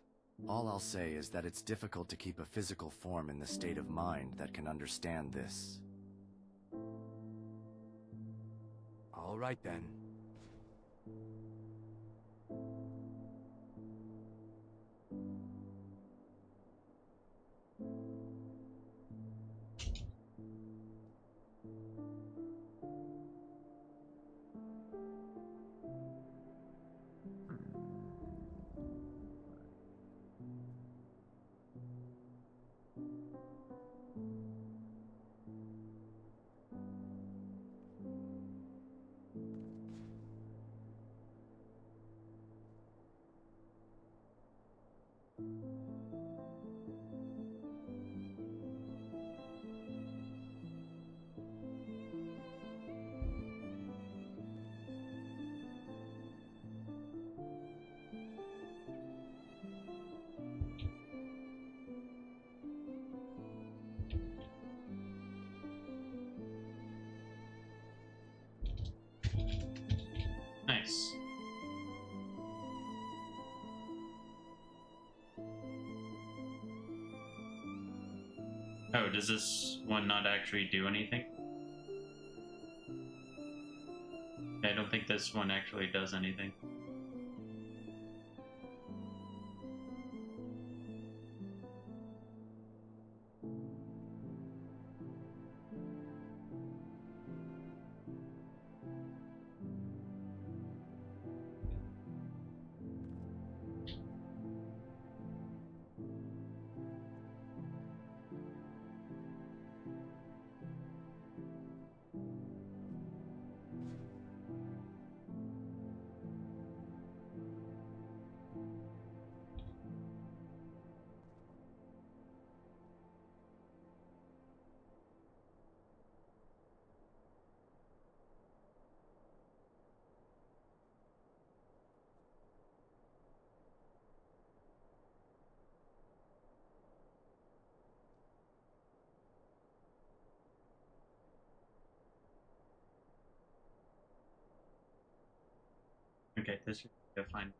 All I'll say is that it's difficult to keep a physical form in the state of mind that can understand this. All right then. Nice. Oh, does this one not actually do anything? I don't think this one actually does anything. Okay, this should be fine.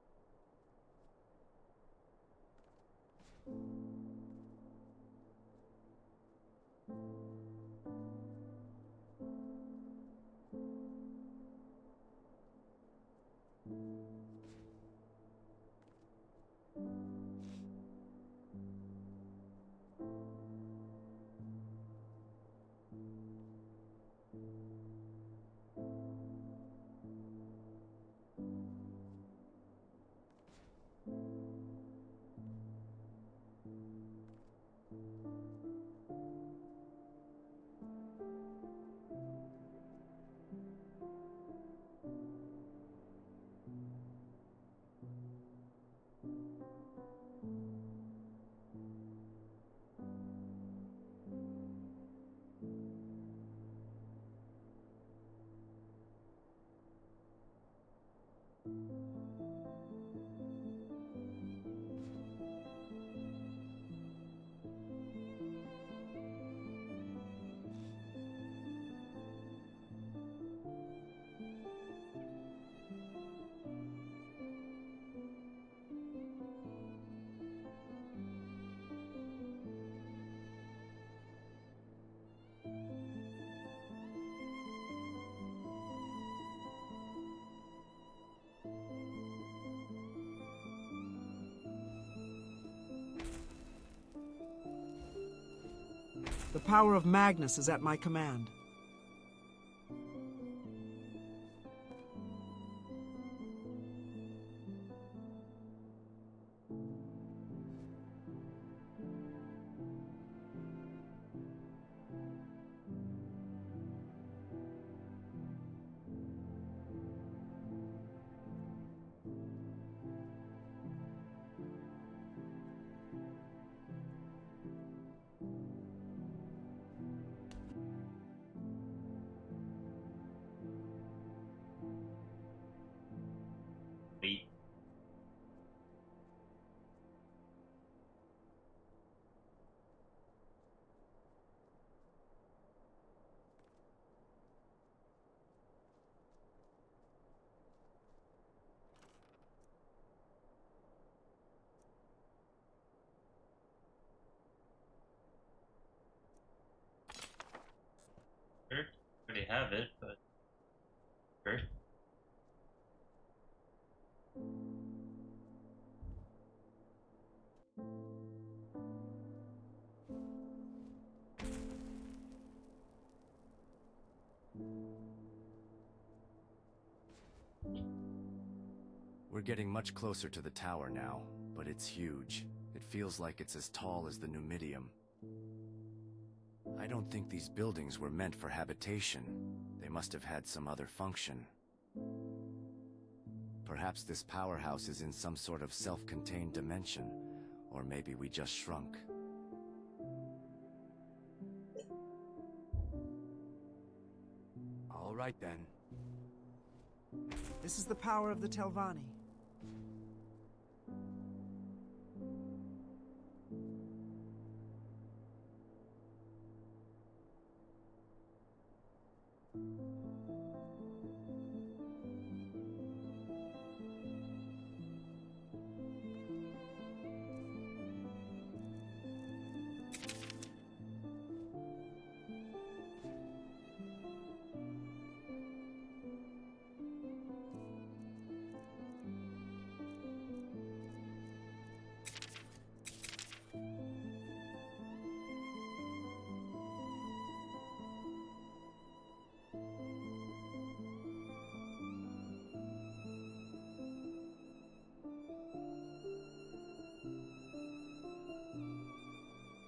The power of Magnus is at my command. Wait. Sure. Already have it, but sure. We're getting much closer to the tower now, but it's huge. It feels like it's as tall as the Numidium. I don't think these buildings were meant for habitation. They must have had some other function. Perhaps this powerhouse is in some sort of self-contained dimension, or maybe we just shrunk. All right then. This is the power of the Telvanni.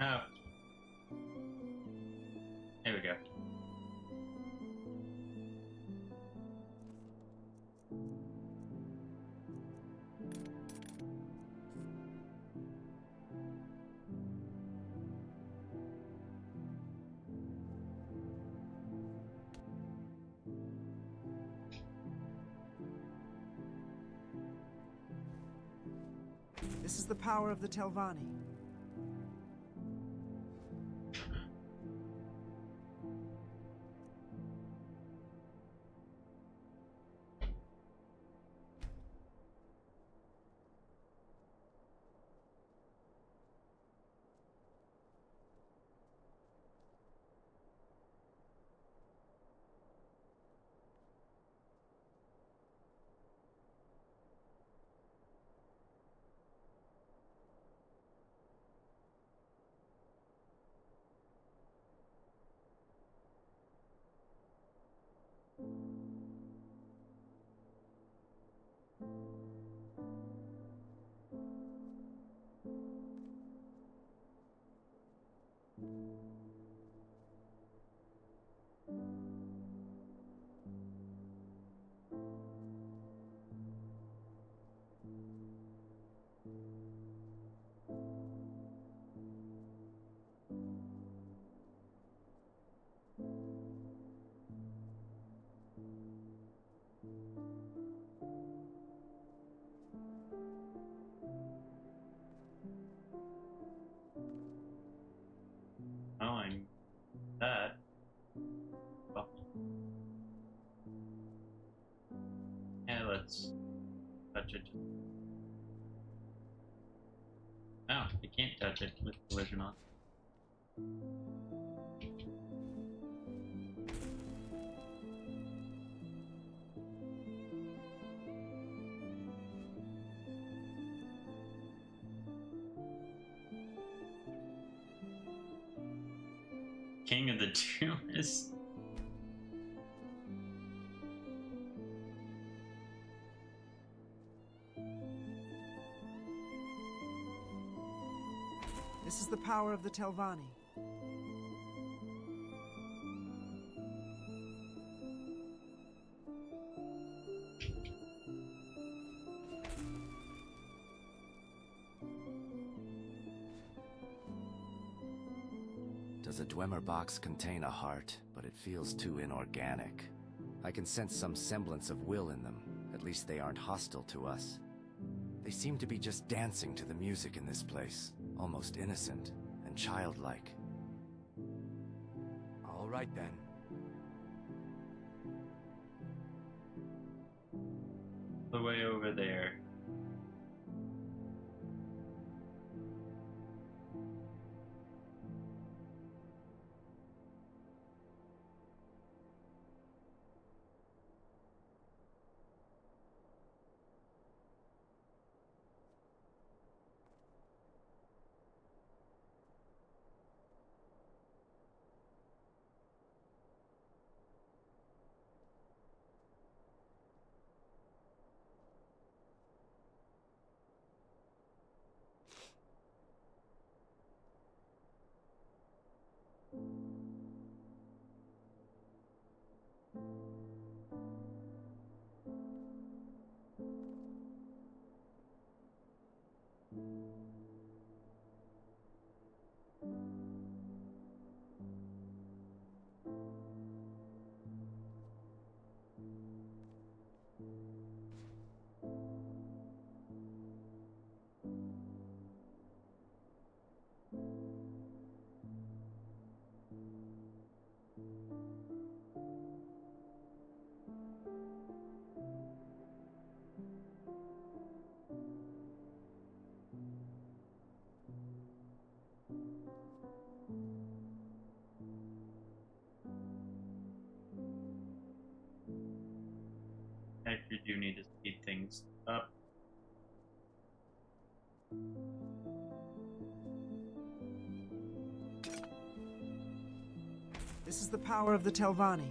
Oh. There we go. This is the power of the Telvanni. Knowing that. Well. Yeah, let's touch it. No, you can't touch it with collision on. king of the tomb is. This is the power of the Telvanni. Does a Dwemer box contain a heart? But it feels too inorganic. I can sense some semblance of will in them. At least they aren't hostile to us. They seem to be just dancing to the music in this place. Almost innocent and childlike. All right then. The way over there. Actually do need to speed things up. This is the power of the Telvanni.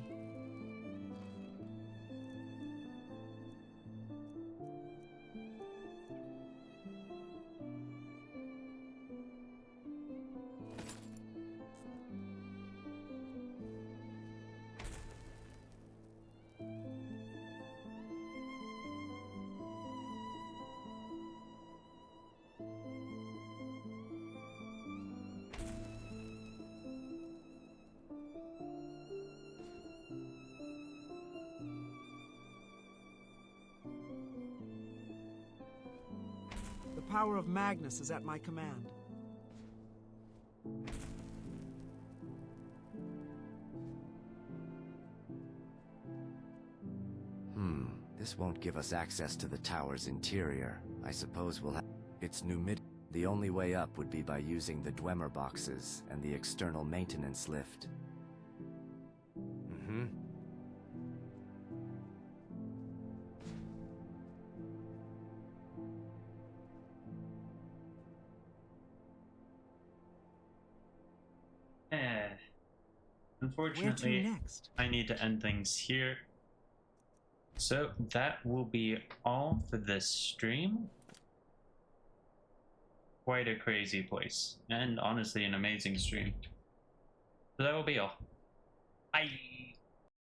The power of Magnus is at my command. This won't give us access to the tower's interior. I suppose we'll have... It's Numid. The only way up would be by using the Dwemer boxes and the external maintenance lift. Unfortunately, Where to next? I need to end things here. So that will be all for this stream. Quite a crazy place, and honestly an amazing stream. So that will be all. Bye!